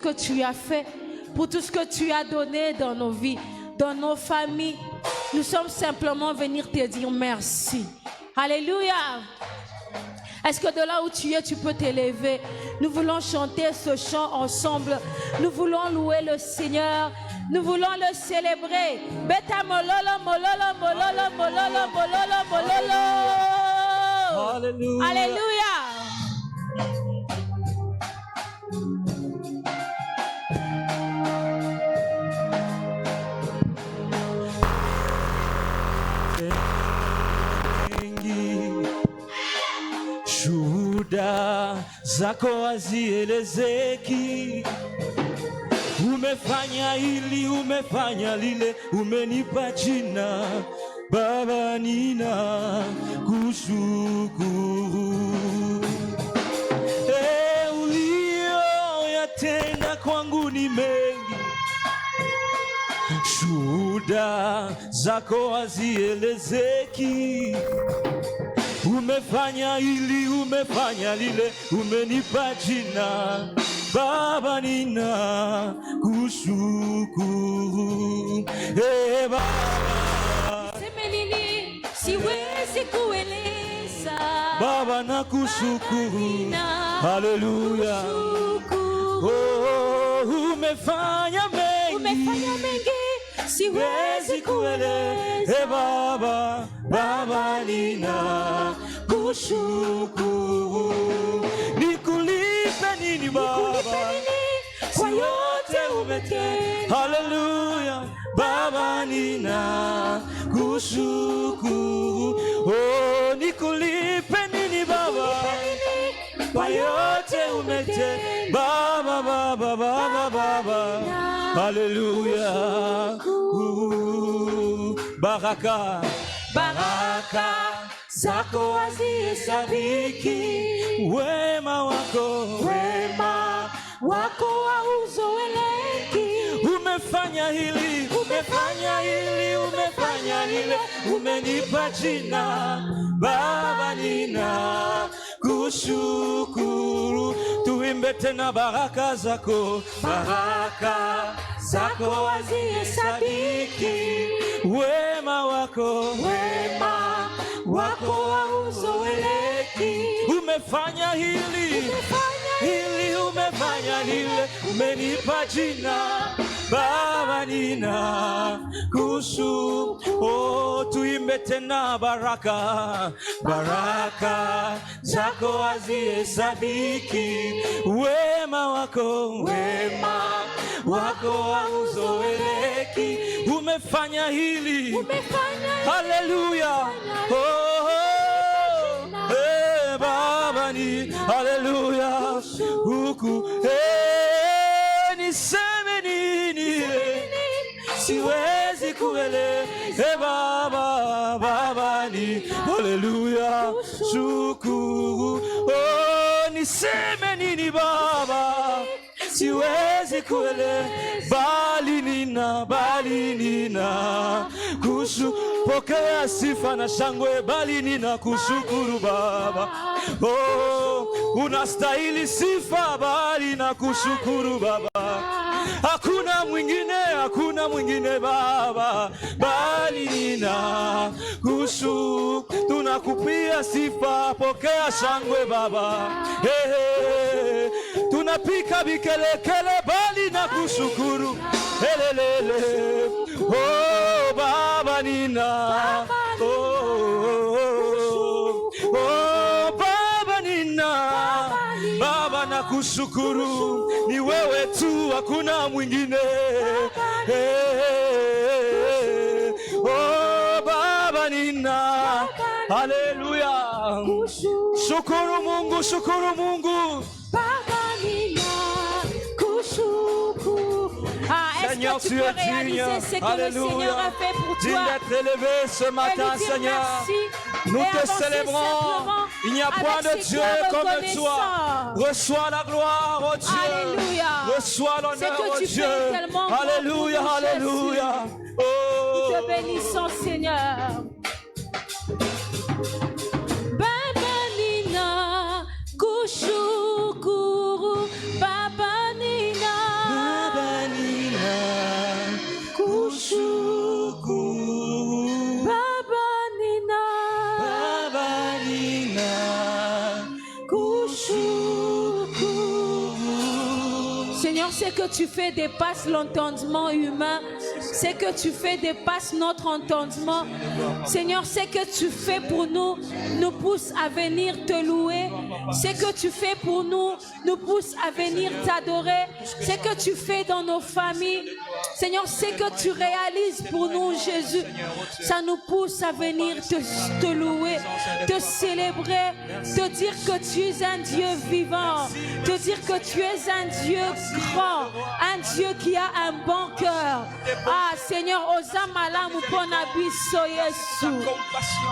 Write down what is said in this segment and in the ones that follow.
que tu as fait, pour tout ce que tu as donné dans nos vies, dans nos familles. Nous sommes simplement venir te dire merci. Alléluia. Est-ce que de là où tu es, tu peux t'élever? Nous voulons chanter ce chant ensemble. Nous voulons louer le Seigneur. Nous voulons le célébrer. Beta mololo, mololo, mololo, mololo, mololo, mololo. Alléluia. Alléluia. Shuhuda zako hazielezeki. Umefanya hili, umefanya lile, umenipa jina Baba, nina kushukuru. Uliyoyatenda kwangu ni mengi, shuhuda zako hazielezeki. Umefanya hili, umefanya lile, umenipa jina Baba, nina kushukuru. Baba, Niseme nini siwezi kueleza. Baba nakushukuru. Haleluya. Oh, umefanya mengi. Umefanya mengi siwezi kueleza. Baba, Baba nina kushukuru. Nikulipe nini Baba? Kwa yote umetenda. Haleluya. Baba nina kushukuru. Oh, nikulipe nini Baba? Kwa yote umetenda. Baba, Baba, Baba, Baba. Haleluya. Baraka, baraka zako hazihesabiki. Wema wako, wema wako hauzoeleki. Umefanya hili, umefanya hili, umefanya lile, umenipa jina Baba, nina kushukuru. Tuimbe tena baraka zako, baraka zako hazihesabiki. Wema wako, wema wako hauzoeleki. Umefanya hili, hili, umefanya lile, umenipa jina Baba, nina kushukuru. Oh, tuimbe tena baraka, baraka zako hazihesabiki. Wema wako, wema wako hauzoeleki. Umefanya hili, haleluya. Oh, Baba ni haleluya. Huku niseme nini? Siwezi kueleza. Baba, Baba ni haleluya. Shukuru. Oh, niseme nini Baba? Siwezi kueleza, bali nina pokea sifa na shangwe, bali nina kushukuru Baba. Oh, unastahili sifa, bali na kushukuru Baba. Hakuna mwingine Baba, bali nina kushukuru. Tunakupia sifa, pokea shangwe Baba. Hey, hey. Tunapika vikelekele, bali na kushukuru. Helelele. Oh, Baba nina. Oh, Baba nina. Baba na kushukuru. Ni wewe tu, hakuna mwingine. Oh, Baba nina. Haleluya. Shukuru Mungu, shukuru Mungu. Seigneur, tu es digne. Alléluia. Digne d'être élevé ce matin, Seigneur. Nous te célébrons. Il n'y a point de Dieu comme toi. Reçois la gloire, oh Dieu. Alléluia. Reçois l'honneur, oh Dieu. Alléluia, alléluia. Oh. Nous te bénissons, Seigneur. Baba nina kushukuru, Baba nina Seigneur, ce que tu fais dépasse l'entendement humain. Ce que tu fais dépasse notre entendement. Seigneur, ce que tu fais pour nous pousse à venir te louer. Ce que tu fais pour nous pousse à venir t'adorer. Ce que tu fais dans nos familles, Seigneur, ce que tu réalises pour nous, Jésus, ça nous pousse à venir te louer, te célébrer, te dire que tu es un Dieu vivant, te dire que tu es un Dieu grand, un Dieu qui a un bon cœur. Ah, Seigneur, Osamala Mupona Biso Yesu.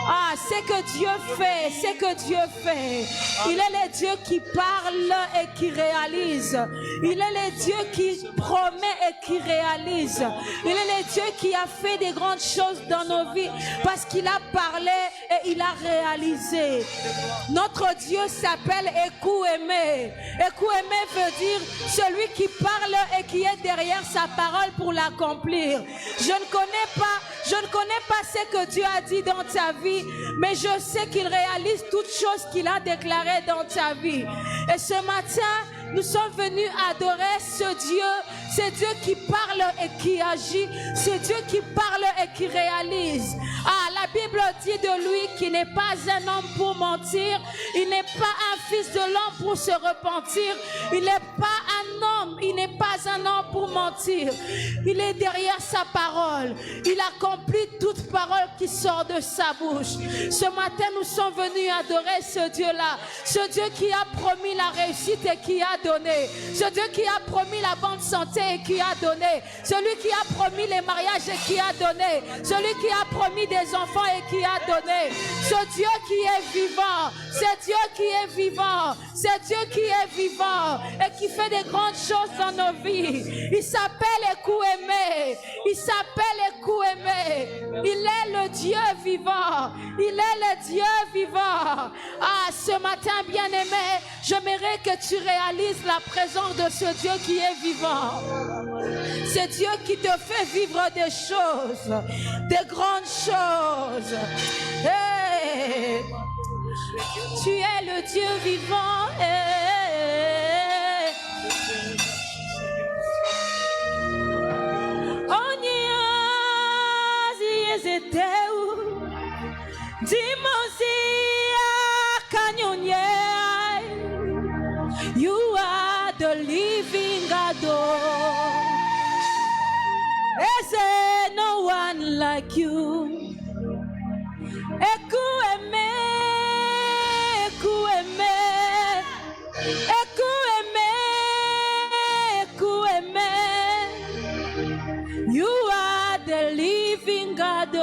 Ah, c'est que Dieu fait, c'est que Dieu fait. Il est le Dieu qui parle et qui réalise. Il est le Dieu qui promet et qui réalise. Il est le Dieu qui a fait des grandes choses dans nos vies parce qu'il a parlé et il a réalisé. Notre Dieu s'appelle Écoute-aimé. Écoute-aimé veut dire celui qui parle et qui est derrière sa parole pour l'accomplir. Je ne connais pas ce que Dieu a dit dans ta vie, mais je sais qu'il réalise toutes choses qu'il a déclarées dans ta vie. Et ce matin, nous sommes venus adorer ce Dieu qui parle et qui agit, ce Dieu qui parle et qui réalise. Ah, la Bible dit de lui qu'il n'est pas un homme pour mentir, il n'est pas un fils de l'homme pour se repentir, il n'est pas un homme, il n'est pas un homme pour mentir. Il est derrière sa parole, il accomplit toute parole qui sort de sa bouche. Ce matin, nous sommes venus adorer ce Dieu-là, ce Dieu qui a promis la réussite et qui a donné, ce Dieu qui a promis la bonne santé et qui a donné, celui qui a promis les mariages et qui a donné, celui qui a promis des enfants et qui a donné, ce Dieu qui est vivant, c'est Dieu qui est vivant, c'est Dieu qui est vivant et qui fait des grandes choses dans nos vies. Il s'appelle Écoute-aimé, il s'appelle Écoute-aimé, il est le Dieu vivant, il est le Dieu vivant. Ah, ce matin, bien-aimé, j'aimerais que tu réalises la présence de ce Dieu qui est vivant. C'est Dieu qui te fait vivre des choses, des grandes choses. Hey, tu es le Dieu vivant. Hey. You are the living God. Is there no one like you? Écoute-aimé, écoute-aimé, écoute-aimé, écoute-aimé. You are the living God.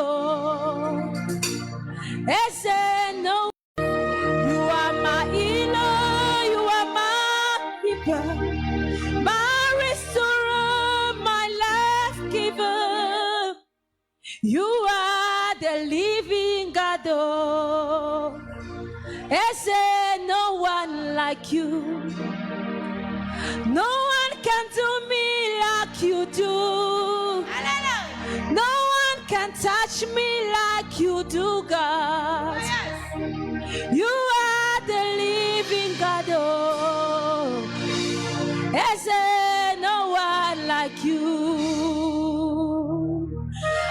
Is there no? You are my healer, you are my keeper, my restorer, my life giver. You are the living God. Is there no one like you? No one can do me like you do. No one can touch me like you do, God. You are the living God. Is there no one like you?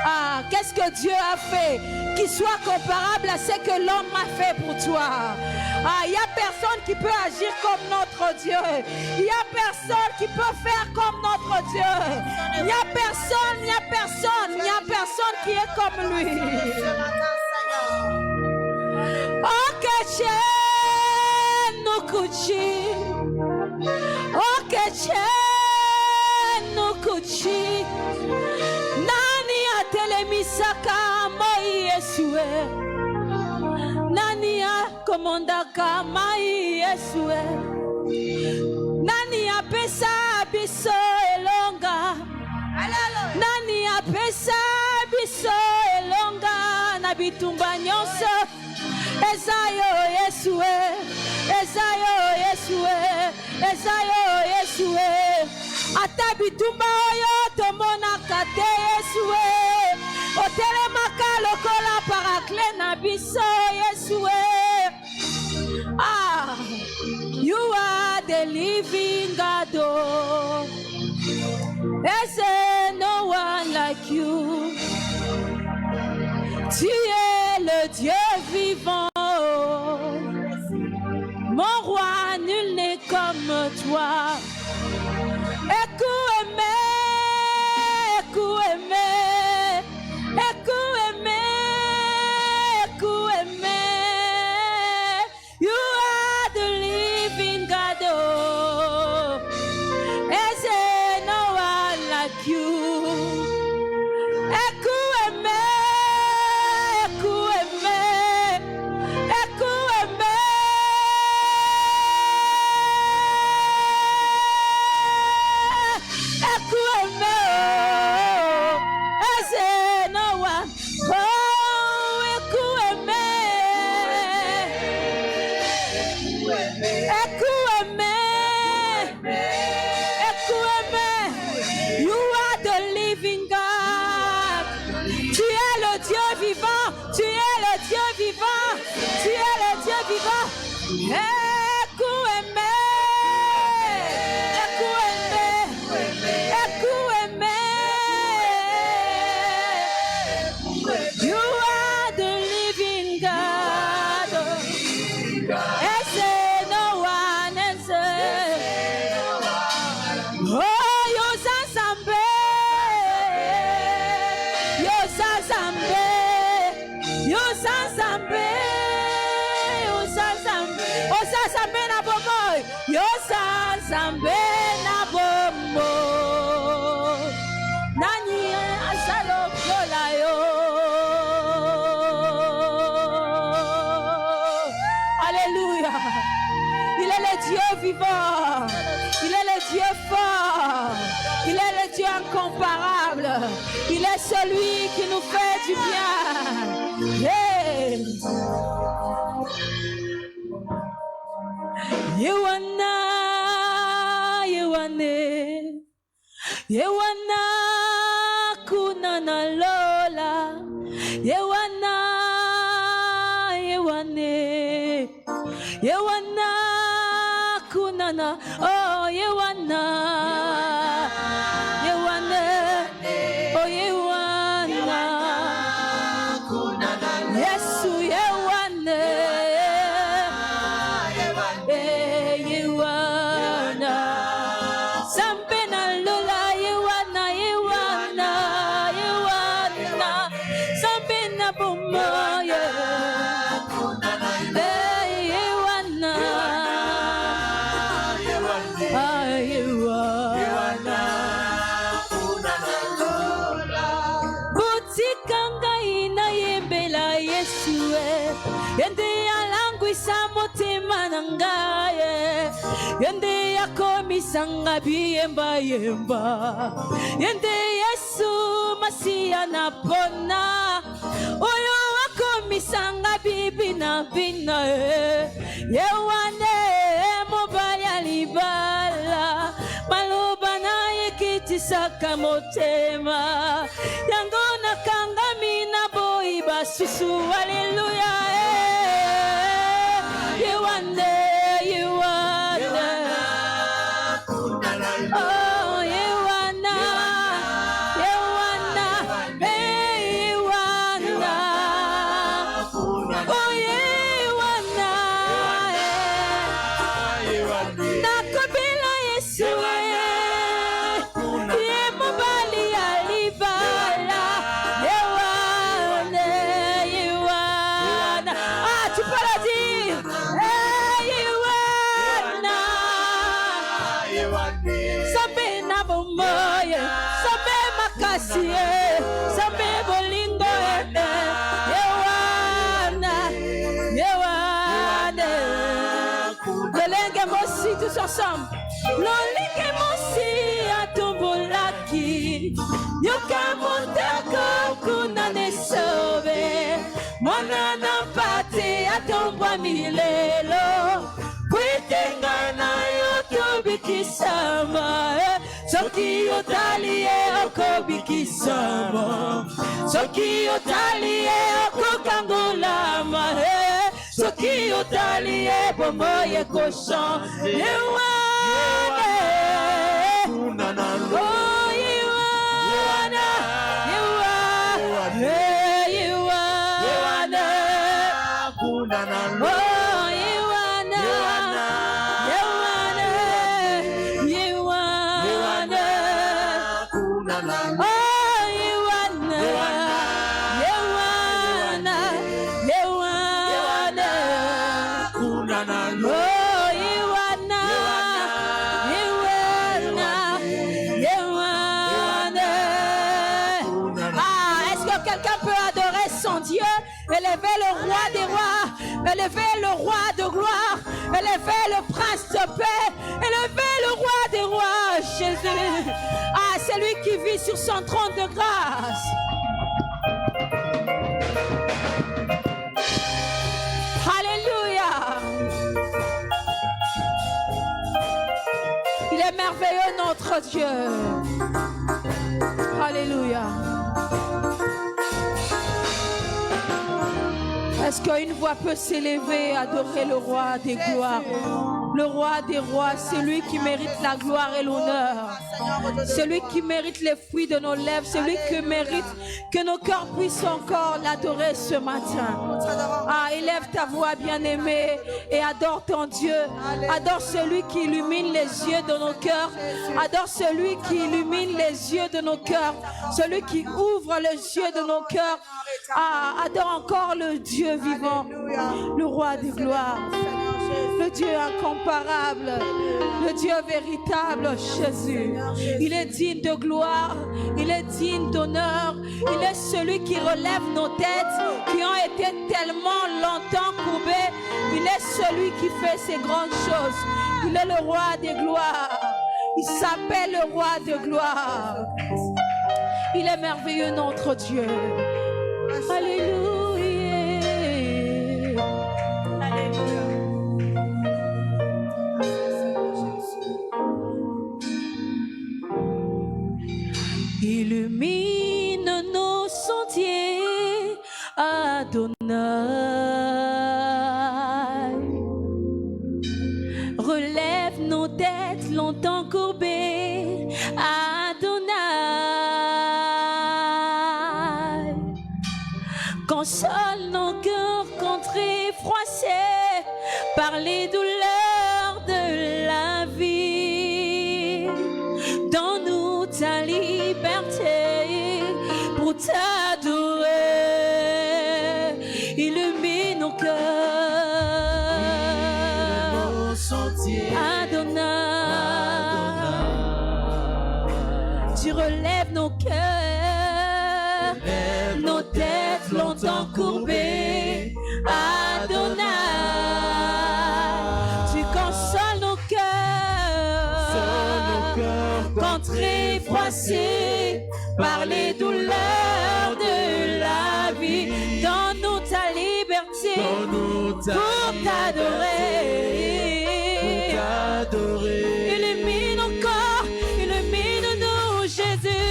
Ah, qu'est-ce que Dieu a fait qui soit comparable à ce que l'homme a fait pour toi? Ah, il n'y a personne qui peut agir comme notre Dieu. Il n'y a personne qui peut faire comme notre Dieu. Il n'y a personne, il n'y a personne, il n'y a personne qui est comme lui. Oh, que nous kuchi. Oh, que nous kuchi. Nani atelemisaka moi Yesue. Nani akomondaka mai Yesue. Nani apesa biso elonga. Nani apesa biso elonga na bitumba nyonso. Ezayo Yesue, Ezayo Yesue, Ezayo Yesue. Ata bitumba oyo tomona kate Yesue. Otelemaka lokola parakle na biso Yesue. Ah, You are the living God. Oh. There's no one like you. Tu es le Dieu vivant. Mon roi, nul n'est comme toi. You are the living God. There's no one like you. Il est le Dieu fort. Il est le Dieu incomparable. Il est celui qui nous fait du bien. Yeah. Yewana, kunana lola. Yewana, kunana. Oh, Yewana, oh, Yewana, Yesu, Yewana, Yewana, Sampena Lola, Yewana, Sampena Buma, Yende yakomisanga biyemba yemba. Yende Yesu Masia napona. Oyo wakomisanga bibi na bina. Yewane mobaya libala. Maloba na yekitisaka motema. Yangona kangami na boiba susu. Hallelujah. Yewane. Tous ensemble. Lolike mosi atombolaki. Yoka montako kunane sobe. Mwana na pate atombwa milelo. Kwitenga na yotobikisama. Soki yotalie okobikisama. Soki yotalie okokangolama. Soki otali ebomo yekosan Yewane Oh Yewana Yewana Yewana Oh Yewana Yewana Yewana Oh Yewana Yewana Yewana Oh Yewana Yewana Ah, est-ce que quelqu'un peut adorer son Dieu? Élever le roi des rois, élever le roi de gloire, élever le prince de paix, élever le roi des rois, Jésus. Ah, c'est lui qui vit sur son trône de grâce. Alléluia. Il est merveilleux notre Dieu. Alléluia. Est-ce qu'une voix peut s'élever et adorer le roi des gloires? Le roi des rois, c'est lui qui mérite la gloire et l'honneur. C'est lui qui mérite les fruits de nos lèvres. C'est lui qui mérite que nos cœurs puissent encore l'adorer ce matin. Ah, élève ta voix, bien-aimée, et adore ton Dieu. Adore celui qui illumine les yeux de nos cœurs. Adore celui qui illumine les yeux de nos cœurs. Celui qui ouvre les yeux de nos cœurs. Ah, adore encore le Dieu vivant, le roi des gloires. Le Dieu incomparable, le Dieu véritable, Jésus. Il est digne de gloire, il est digne d'honneur. Il est celui qui relève nos têtes qui ont été tellement longtemps courbées. Il est celui qui fait ces grandes choses. Il est le roi des gloires. Il s'appelle le roi de gloire. Il est merveilleux notre Dieu. Alléluia. Alléluia. Illumine nos sentiers, Adonai. Relève nos têtes longtemps courbées, Adonai. Console nos cœurs contrits, froissés par les douleurs de la vie. Donne-nous ta liberté pour t'adorer. Illumine nos cœurs, Adonai. Tu relèves nos cœurs, nos têtes longtemps courbées, Adonai. Tu consoles nos cœurs, contrits, froissés par les douleurs de la vie. Donne-nous ta liberté pour t'adorer. Illumine encore, illumine-nous, Jésus.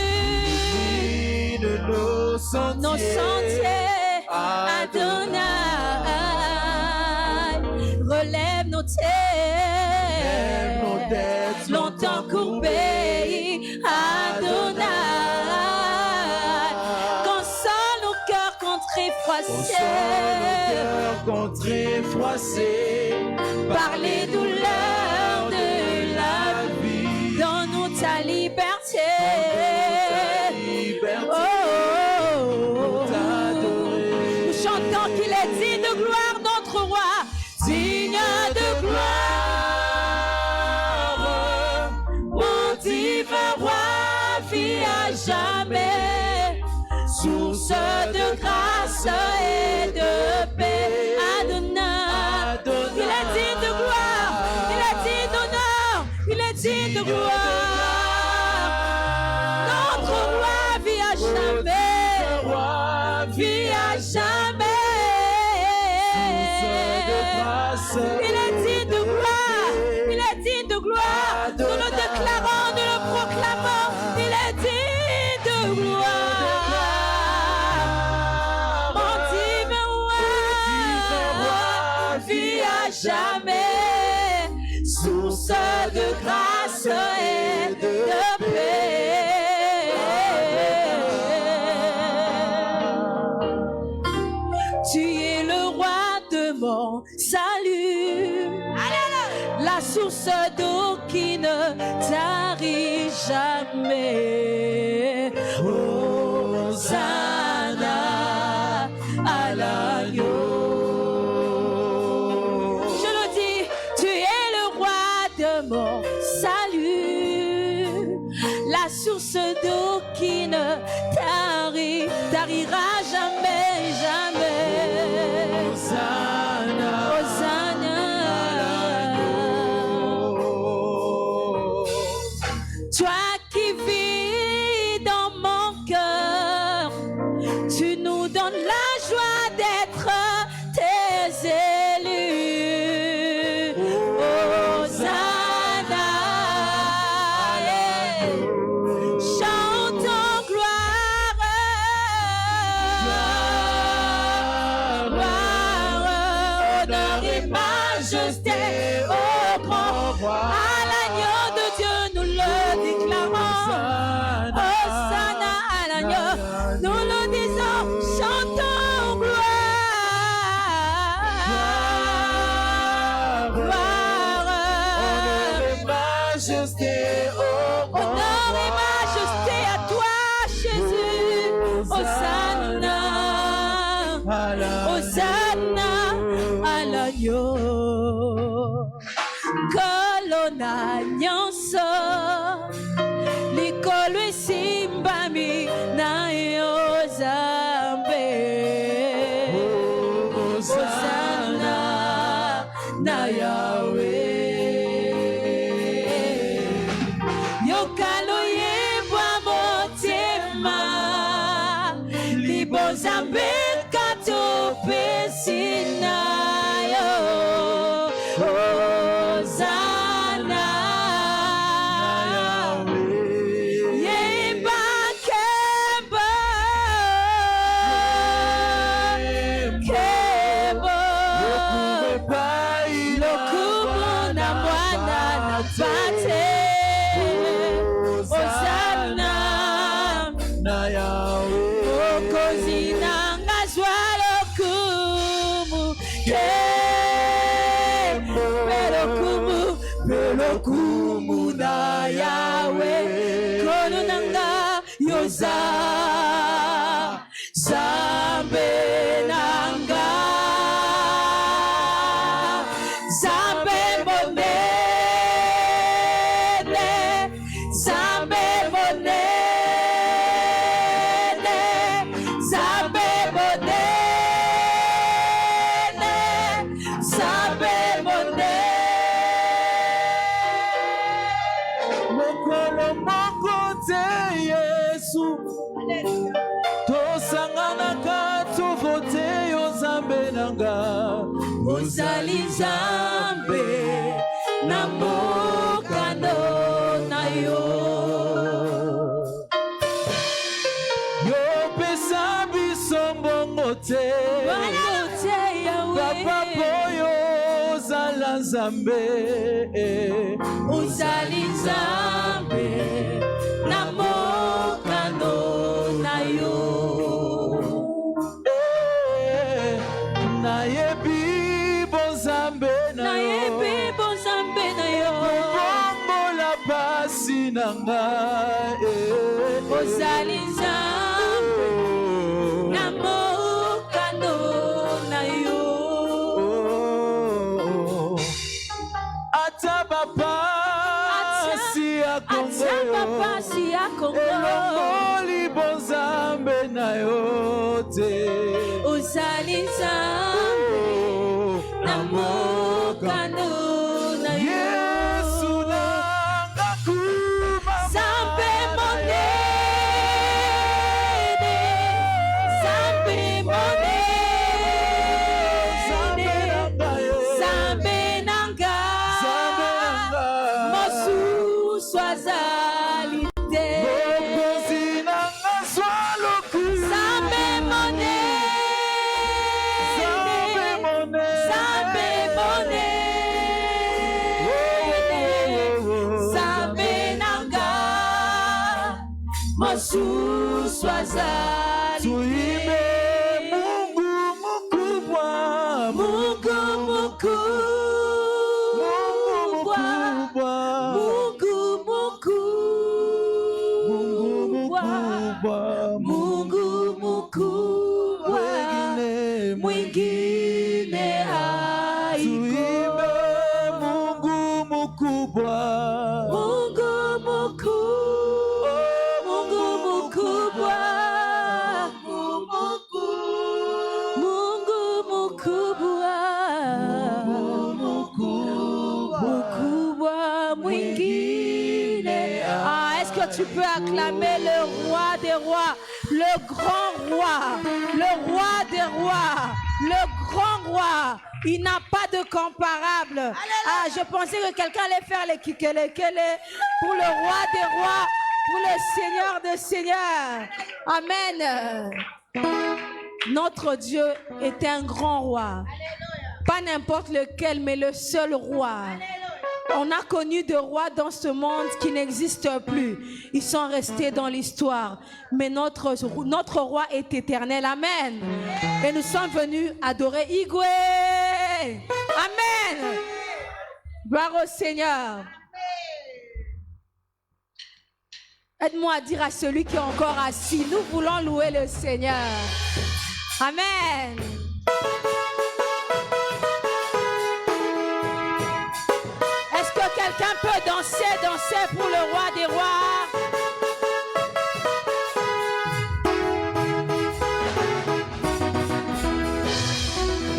Illumine nos sentiers, Adonai. Relève nos têtes, longtemps courbées, Adonai. Console nos cœurs contrits, froissés par les douleurs de la vie. Donne-nous ta liberté. Nous chantons qu'il est digne de gloire, notre roi, digne de gloire. Mon divin roi vit à jamais, source de grâce et de paix. Adonai, il est digne de gloire, il est digne d'honneur, il est digne de gloire. Notre roi vit à jamais, vit à jamais. Il est digne de gloire, il est digne de gloire. Nous le déclarons, nous le proclamons, il est digne de gloire. Mon divin roi, source d'eau qui ne tarit jamais. Hosanna à l'agneau. Je le dis, tu es le roi de mon salut, la source d'eau qui ne tarira jamais, jamais. Hosanna, Hosanna à l'agneau. Toi qui vis dans mon cœur, tu nous donnes la joie d'être tes élus. Hosanna, chantons gloire, honneur et majesté au grand roi. À l'agneau de Dieu nous le déclarons. Hosanna à l'agneau, nous le disons, chantons gloire, Majesté, honneur et majesté à toi, Jésus. Hosanna, Hosanna à l'agneau. Kolona nyonso likolo esimbami na yo Nzambe. Hosanna na Yahweh. Yokalo yebwa motema libo Nzambe katopesi na yo. Hosanna yeba kembo kembo lokumu na mwana na bate. Hosanna na Yahweh. okozi nanga zwa lokumu kembo lokumu na Yahweh. Kono nanga yoza Nzambe nanga, Nzambe monene, Nzambe monene, Nzambe monene, Nzambe monene. Mokolo moko te Yesu tosanganaka tovote yo Nzambe nanga. Ozali Nzambe na mokano na yo. Yopesa biso mbongo te papa boyo ozala Nzambe. Ozali Nzambe na mokano na yo. Nayebi bonzambe na yo, Nayebi bonzambe na yo, bombola pasi na ngai. Ozali Nzambe na mokano na yo. Ata bapasi ya Kongo elongoli bonzambe na yo te. Ozali Nzambe na mokano na yo. Yesu nanga kuma Nzambe monene, Nzambe monene, Nzambe nanga, mosusu azali te. mokonzi nanga zwa lokumu. Nzambe monene, Nzambe monene, Nzambe nanga, mosusu azali te. Tuimbe Mungu mkubwa, Mungu mkubwa, mkubwa, Mungu mkubwa, mwingine haiko. Tuimbe Mungu mkubwa, Mungu mkubwa, Mungu mkubwa, Mungu mkubwa, mkubwa mwingine. Est-ce que tu peux acclamer le roi des rois, le grand roi, le roi des rois, le grand roi? Il n'a pas de comparable. Ah, je pensais que quelqu'un allait faire les kikele pour le roi des rois, pour le Seigneur des seigneurs. Amen. Notre Dieu est un grand roi. Pas n'importe lequel, mais le seul roi. On a connu des rois dans ce monde qui n'existent plus. Ils sont restés dans l'histoire. Mais notre roi est éternel. Amen. Et nous sommes venus adorer Igwe. Amen. Gloire au Seigneur. Aide-moi à dire à celui qui est encore assis, nous voulons louer le Seigneur. Amen. Est-ce que quelqu'un peut danser pour le roi des rois?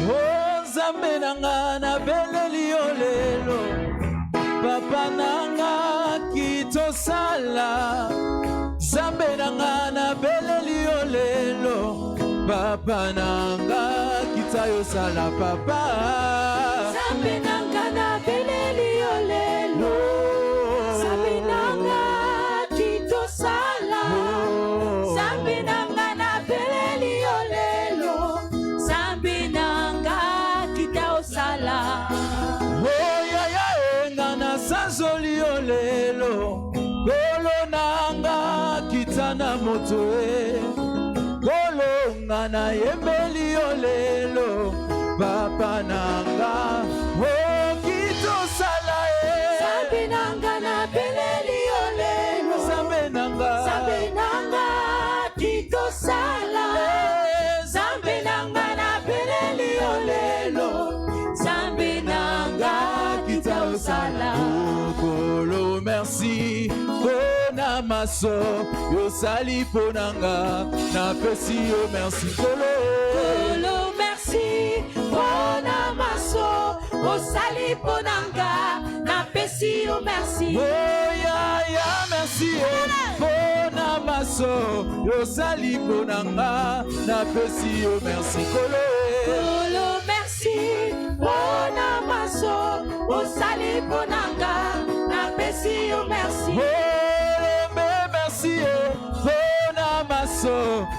Oh Nzambe nanga na beleli olelo, Papa nanga kitosala. Nzambe nanga na beleli olelo, Papa nanga kitayosala papa. Nzambe nanga na beleli olelo, Nzambe nanga kitosala. Nzambe nanga na beleli olelo, Nzambe nanga kitayosala. Oh ya ya enga na sanzoli olelo, Kolo nanga kitana motoe. Kolo ngana yembeli olelo, Papa nanga oh kitosala e. Nzambe nanga na beleli olelo, Nzambe nanga kitosala. Nzambe nanga na beleli olelo, Nzambe nanga kitosala. Kolo merci pona maso yosali ponanga na pesi yo merci kolo. Kolo merci pona maso osali ponanga na pesi yo merci. Oh ya merci pona maso yosali ponanga na pesi yo merci kolo. Kolo merci pona maso osali ponanga na pesi yo merci. Merci pona maso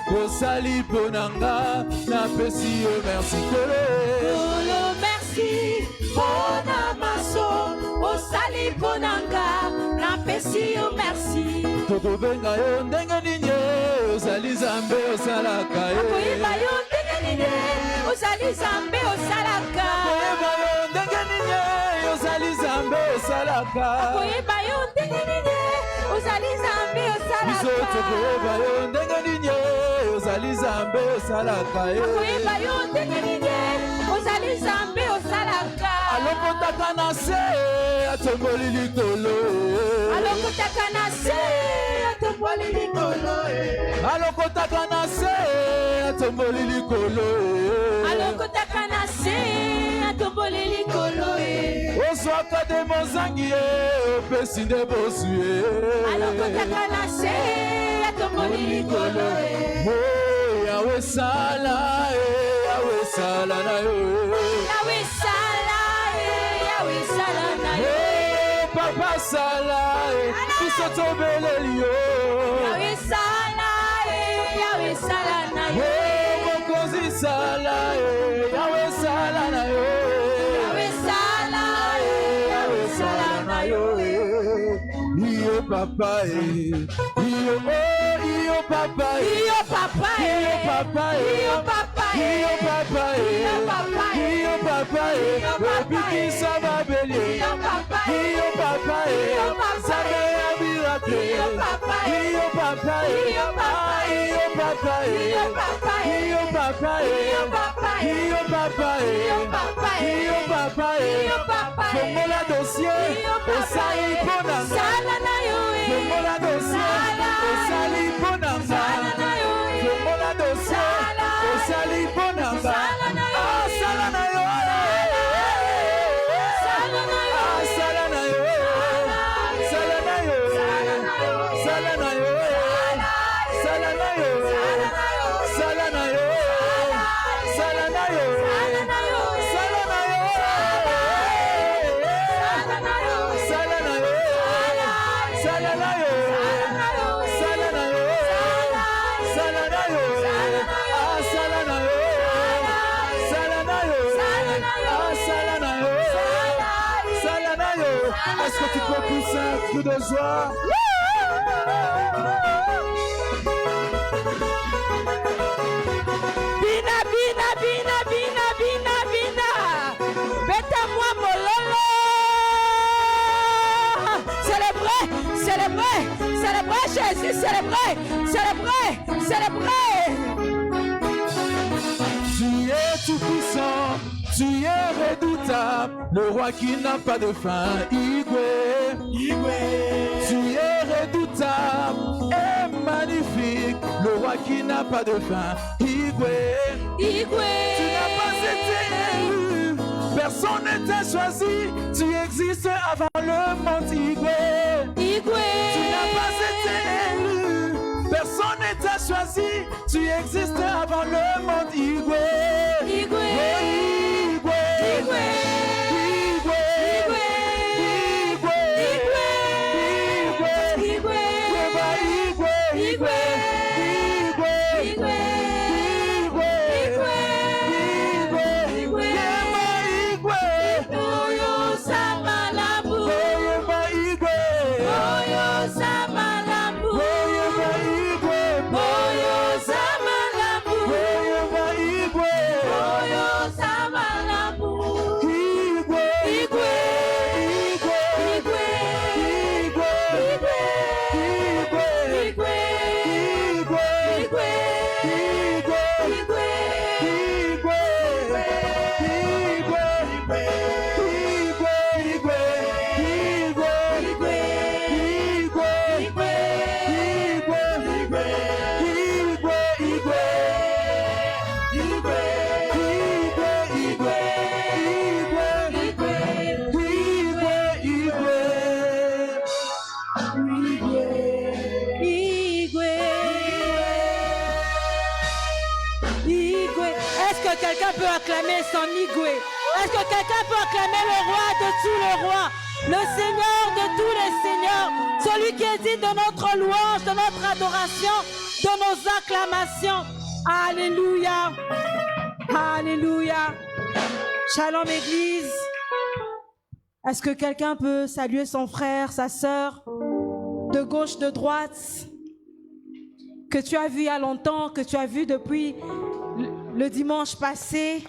osali ponanga na pesi yo merci kolo. Kolo merci pona maso osali ponanga na pesi yo merci. Tokobenga yo ndenge nini ozali Nzambe osalaka ye. Koyeba yo ndenge nini ozali Nzambe osalaka. Koyeba yo ndenge nini ozali Nzambe osalaka. Koyeba yo ndenge nini ozali Nzambe osalaka. Biso tokoyeba yo ndenge nini ozali Nzambe osalaka ye. Koyeba yo ndenge nini ozali Nzambe osalaka. Alokotaka na se atomboli likolo. Alokotaka na se atomboli likolo. Alokotaka na se atomboli likolo. Alokotaka na se atomboli likolo. Ozwaka de mozangi ye opesi nde bosu ye. Alokotaka na se atomboli likolo. Oh Yawe sala Yawe sala na yo. Yawe sala Yawe sala na yo. Papa sala biso tobeleli yo. Yawe sala na yo. Mokonzi sala Yawe sala na yo. Yawe sala na yo. Iyo papa iyo papa Iyo papa iyo papa iyo papa iyo papa iyo papa iyo papa obikisa babeli iyo papa iyo papa iyo papa Nzambe ya miracle iyo papa iyo papa Est-ce que tu peux pousser un cri de joie? Bina, bina, bina, bina, bina, bina. Bête-moi mololo. Célébrez, célébrez, célébrez Jésus, célébrez, célébrez, célébrez. Tu es tout puissant, tu es redoutable, le roi qui n'a pas de fin, Igwe. Tu es redoutable et magnifique, le roi qui n'a pas de fin, Igwe. Tu n'as pas été élu, personne ne t'a choisi, tu existes avant le monde, Igwe. Tu n'as pas été élu, personne ne t'a choisi, tu existes avant le monde, Igwe. Quelqu'un peut acclamer son Igwe? Est-ce que quelqu'un peut acclamer le roi de tous les rois, le Seigneur de tous les seigneurs, celui qui est digne de notre louange, de notre adoration, de nos acclamations? Alléluia, alléluia. Shalom Église. Est-ce que quelqu'un peut saluer son frère, sa sœur, de gauche, de droite, que tu as vu il y a longtemps, que tu as vu depuis le dimanche passé?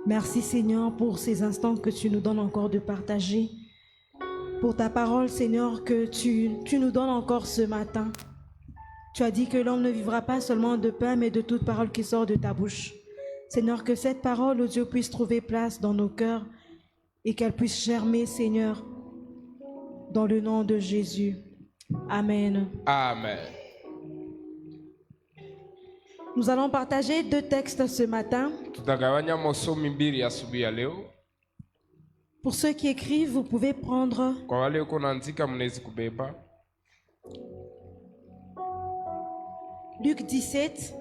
Merci Seigneur pour ces instants que tu nous donnes encore de partager. Pour ta parole Seigneur que tu nous donnes encore ce matin. Tu as dit que l'homme ne vivra pas seulement de pain mais de toute parole qui sort de ta bouche. Seigneur, que cette parole, oh Dieu, puisse trouver place dans nos cœurs et qu'elle puisse germer Seigneur dans le nom de Jésus. Amen. Amen. Nous allons partager 2 textes ce matin. Pour ceux qui écrivent, vous pouvez prendre Luc 17.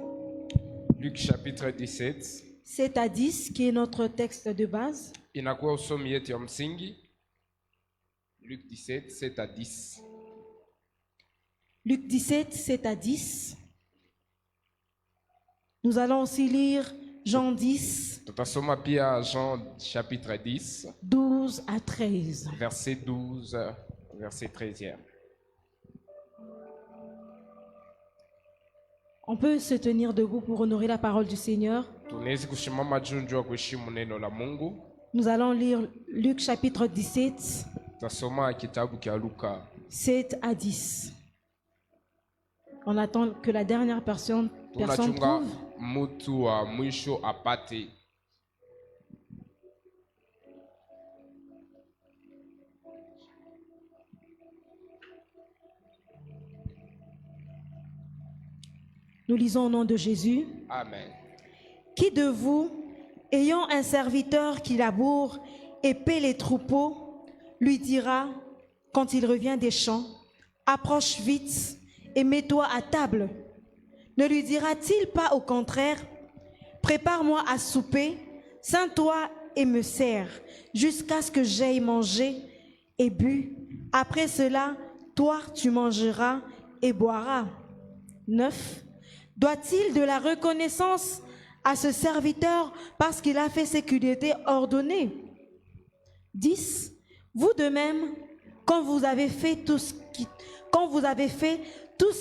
Luc chapitre 17. 7 à 10, qui est notre texte de base. Luc 17, 7 à 10. Luc 17, 7 à 10. Nous allons aussi lire Jean 10. Jean chapitre 10. 12 à 13. Verset 12, verset 13. On peut se tenir debout pour honorer la parole du Seigneur. Tunaweza kusimama juu juu ya kuheshimu neno la Mungu. Nous allons lire Luc chapitre 17, Tutasoma kitabu cha Luka 7 à 10. On attend que la dernière personne tunachunga trouve. mtu wa mwisho apate. Nous lisons au nom de Jésus. Amen. Qui de vous, ayant un serviteur qui laboure et paie les troupeaux, lui dira, quand il revient des champs, approche vite et mets-toi à table? Ne lui dira-t-il pas au contraire, prépare-moi à souper, ceins-toi et me sers, jusqu'à ce que j'aille manger et bu. Après cela, toi tu mangeras et boiras. 9. Doit-il de la reconnaissance à ce serviteur parce qu'il a fait ce qui lui était ordonné? 10. Vous de même, quand vous avez fait tout ce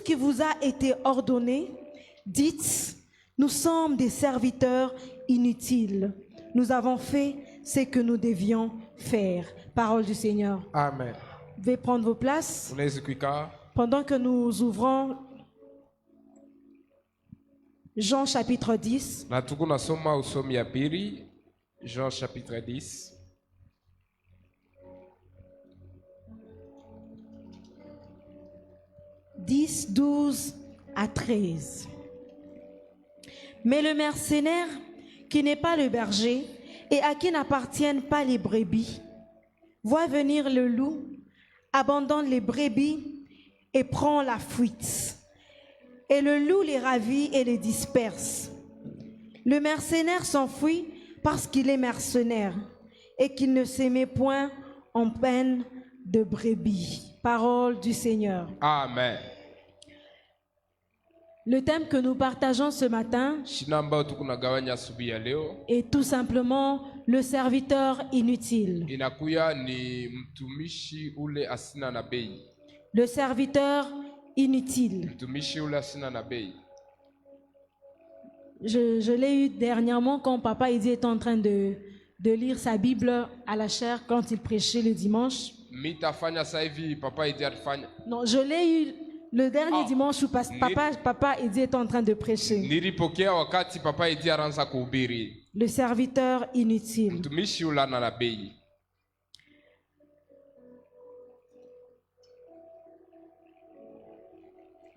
qui vous a été ordonné, dites, nous sommes des serviteurs inutiles. Nous avons fait ce que nous devions faire. Parole du Seigneur. Amen. Vous pouvez prendre vos places. Tunaweza kuikaa. Pendant que nous ouvrons Jean chapitre 10, Na tuko nasoma usomi ya pili, Jean chapitre 10. « 10, 12 à 13. Mais le mercenaire, qui n'est pas le berger et à qui n'appartiennent pas les brebis, voit venir le loup, abandonne les brebis et prend la fuite. Et le loup les ravit et les disperse. Le mercenaire s'enfuit parce qu'il est mercenaire et qu'il ne se met point en peine de brebis. » Parole du Seigneur. Amen. Le thème que nous partageons ce matin Shina ambao tukunagawanya asubuhi ya leo est tout simplement le serviteur inutile. inakuya ni mtumishi ule asina na bei. Le serviteur inutile. Mtumishi ule asina na bei. Je l'ai eu dernièrement quand papa était en train de lire sa Bible à la chaire quand il prêchait le dimanche. Mitafanya sasa hivi papa Edi atafanya. Non, je l'ai eu le dernier dimanche où papa était en train de prêcher. Nilipokea wakati papa Edi aranza kuhubiri. Le serviteur inutile. Mtumishi ule ana na bei.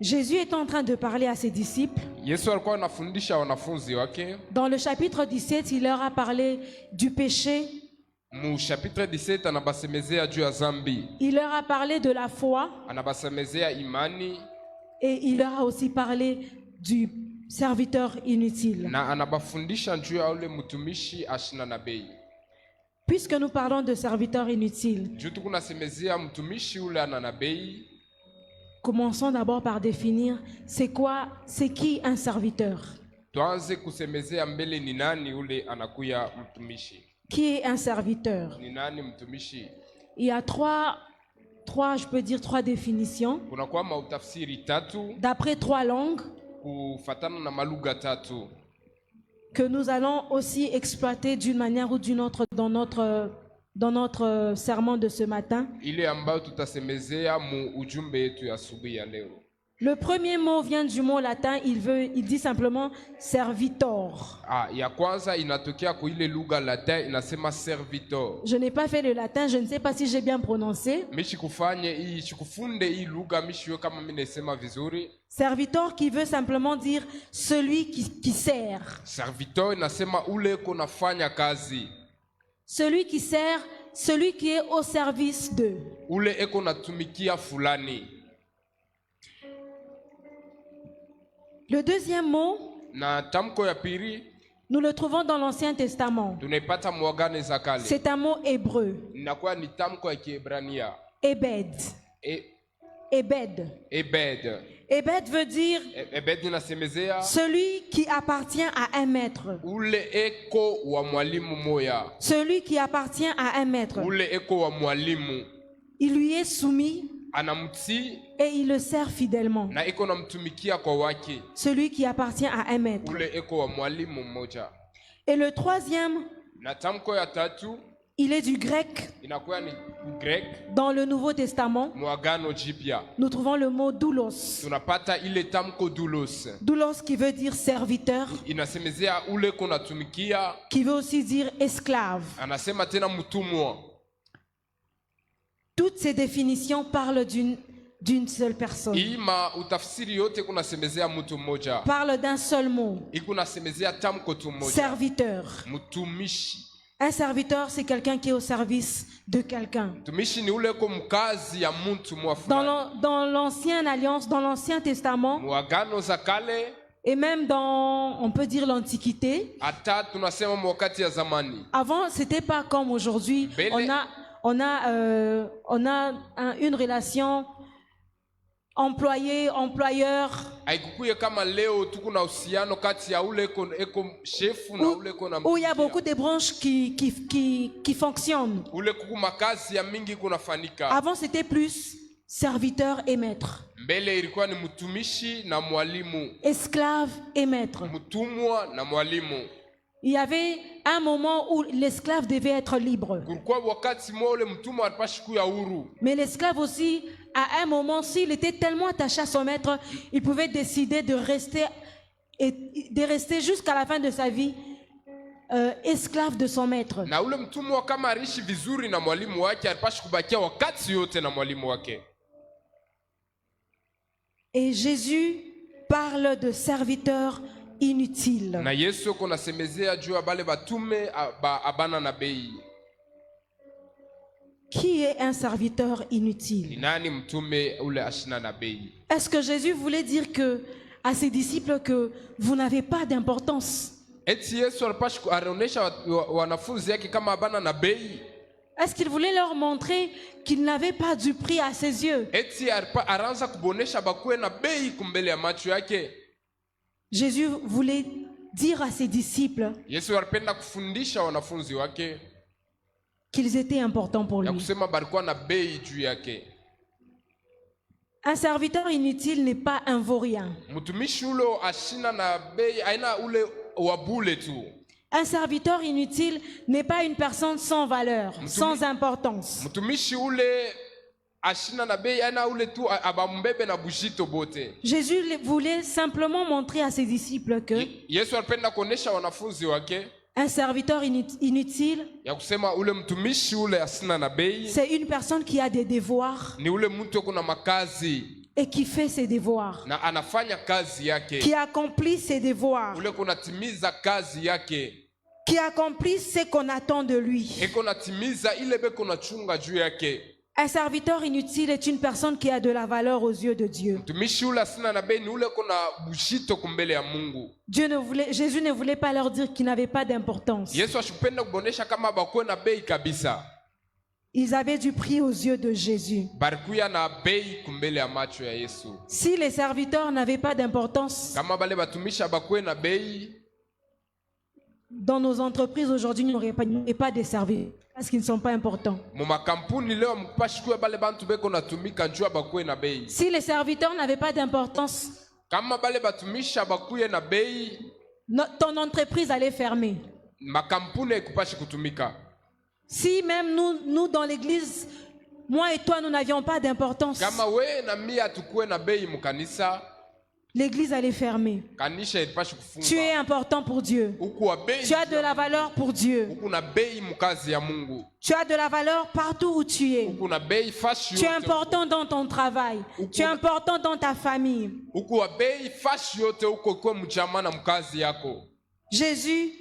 Jésus est en train de parler à ses disciples. Yesu alikuwa anafundisha wanafunzi wake. Dans le chapitre 17, il leur a parlé du péché. Mu chapitre 17 anabasemezea juu ya zambi. Il leur a parlé de la foi. Anabasemezea imani. Et il leur a aussi parlé du serviteur inutile. Na anabafundisha juu ya ule mtumishi ashina na bei. Puisque nous parlons de serviteur inutile, Juu tukunasemezea mtumishi ule ana na bei. commençons d'abord par définir c'est qui un serviteur. Tuanze kusemezea mbele ni nani ule anakuya mtumishi. Qui est un serviteur? Ni nani mtumishi? Il y a trois, je peux dire trois définitions, Kunakuwa mautafsiri tatu d'après trois langues, kufatana na malugha tatu que nous allons aussi exploiter d'une manière ou d'une autre dans notre sermon de ce matin. ile ambayo tutasemezea mu ujumbe yetu ya asubuhi ya leo. Le premier mot vient du mot latin, il dit simplement servitor. Ya kwanza inatokea kwa ile lugha latin inasema servitor. Je n'ai pas fait le latin, je ne sais pas si j'ai bien prononcé. Shikufunde hii lugha mishiwe kama mimi nasema vizuri. Servitor qui veut simplement dire celui qui sert. Servitor inasema ule konafanya kazi. Celui qui sert, celui qui est au service de. Ule eko natumikia fulani. Le deuxième mot, Na tamko ya pili nous le trouvons dans l'Ancien Testament. tunaipata mwagane za kale. C'est un mot hébreu. Inakuwa ni tamko ya Kiebrania. Ebed. Ebed. Ebed. Ebed veut dire Ebed inasemezea celui qui appartient à un maître. ule eko wa mwalimu moya. Celui qui appartient à un maître. Ule eko wa mwalimu. Il lui est soumis. anamtii et il le sert fidèlement. na iko namtumikia kwa wake Celui qui appartient à un maître. ule eko wa mwalimu mmoja. Et le troisième, Na tamko ya tatu il est du grec. inakuwa ni Grek. Dans le Nouveau Testament, Mwagano jipya nous trouvons le mot doulos. tunapata ile tamko doulos, Doulos qui veut dire serviteur, inasemezea ule kunatumikia, qui veut aussi dire esclave. anasema tena mtumwa. Toutes ces définitions parlent d'une seule personne, Ima utafsiri yote kunasemezea mtu mmoja, parlent d'un seul mot, ikunasemezea tamko tu mmoja, serviteur. mtumishi. Un serviteur, c'est quelqu'un qui est au service de quelqu'un. Mtumishi ni ule ko mkazi ya mtu Dans mwafulani. dans l'Ancienne Alliance, dans l'Ancien Testament, Mwagano za kale et même dans, on peut dire, l'Antiquité, hata tunasema mwakati ya zamani, avant, c'était pas comme aujourd'hui. On a une relation employé-employeur. haikukuye kama leo tuko na uhusiano kati ya ule eko shefu na ule ko na Où il y a beaucoup de branches qui fonctionnent. ule kuku makazi ya mingi kunafanika. Avant, c'était plus serviteur et maître, Mbele ilikuwa ni mtumishi na mwalimu, esclave et maître. mtumwa na mwalimu. Il y avait un moment où l'esclave devait être libre. Kulikuwa wakati mmoja ule mtumwa alipashi kuya huru, Mais l'esclave aussi, à un moment, s'il était tellement attaché à son maître, il pouvait décider de rester jusqu'à la fin de sa vie esclave de son maître. na ule mtumwa kama aliishi vizuri na mwalimu wake alipashi kubakia wakati yote na mwalimu wake. Et Jésus parle de serviteurs inutiles. Na Yesu kunasemezea juu ya bale batume abana na bei. Qui est un serviteur Ni inutile? nani mtume ule ashina na bei? Est-ce que Jésus voulait dire à ses disciples que vous n'avez pas d'importance? Eti Yesu alipashi kuonesha wanafunzi yake kama abana na bei? Est-ce qu'il voulait leur montrer qu'ils n'avaient pas du prix à ses yeux? Eti aranza kubonesha bakuwe na bei kumbele ya macho yake? Jésus voulait dire à ses disciples Yesu alipenda kufundisha wanafunzi wake qu'ils étaient importants pour ya lui. kusema balikuwa na bei juu yake. Un serviteur inutile n'est pas un vaurien. Mtumishi ule ashina na bei aina ule wabule tu. Un serviteur inutile n'est pas une personne sans valeur, sans importance. Mtumishi ule ashina na bei aina ule tu abambebe na bujito bote. Jésus voulait simplement montrer à ses disciples que Yesu alipenda kuonesha wanafunzi wake un serviteur inutile, ya kusema ule mtumishi ule asina na bei c'est une personne qui a des devoirs ni ule mtu kuna makazi et qui fait ses devoirs, na anafanya kazi yake, qui accomplit ses devoirs, ule kunatimiza kazi yake, qui accomplit ce qu'on attend de lui. eko natimiza ile beko nachunga juu yake. Un serviteur inutile est une personne qui a de la valeur aux yeux de Dieu. Mtumishi ule asina na bei ni ule kuna bushito kumbele ya Mungu. Jésus ne voulait pas leur dire qu'ils n'avaient pas d'importance. Yesu ashupenda kubonesha kama bakuwe na bei kabisa. Ils avaient du prix aux yeux de Jésus. Barikuya na bei kumbele ya macho ya Yesu. Si les serviteurs n'avaient pas d'importance, Kama bale batumisha bakuwe na bei, dans nos entreprises aujourd'hui, il n'y aurait pas de serviteurs parce qu'ils ne sont pas importants. mu makampuni leo mkupashi kuwe bale bantu beko natumika njua bakuwe na bei. Si les serviteurs n'avaient pas d'importance, Kama bale batumisha bakuye na bei, ton entreprise allait fermer. makampuni ekupashi kutumika. Si même nous dans l'église, moi et toi, nous n'avions pas d'importance, Kama we na mia tukuwe na bei mukanisa, l'église allait fermer. kanisha ilipashi Tu es kufunga. important pour Dieu. Huku wa bei, Tu as de la valeur pour Dieu. huku na bei mukazi ya Mungu. Tu as de la valeur partout où tu es. Huku na bei fashi Tu es yote. important dans ton travail. Tu es important dans ta famille. Huku wa bei fashi yote huko kwa mjama na mkazi yako. Jésus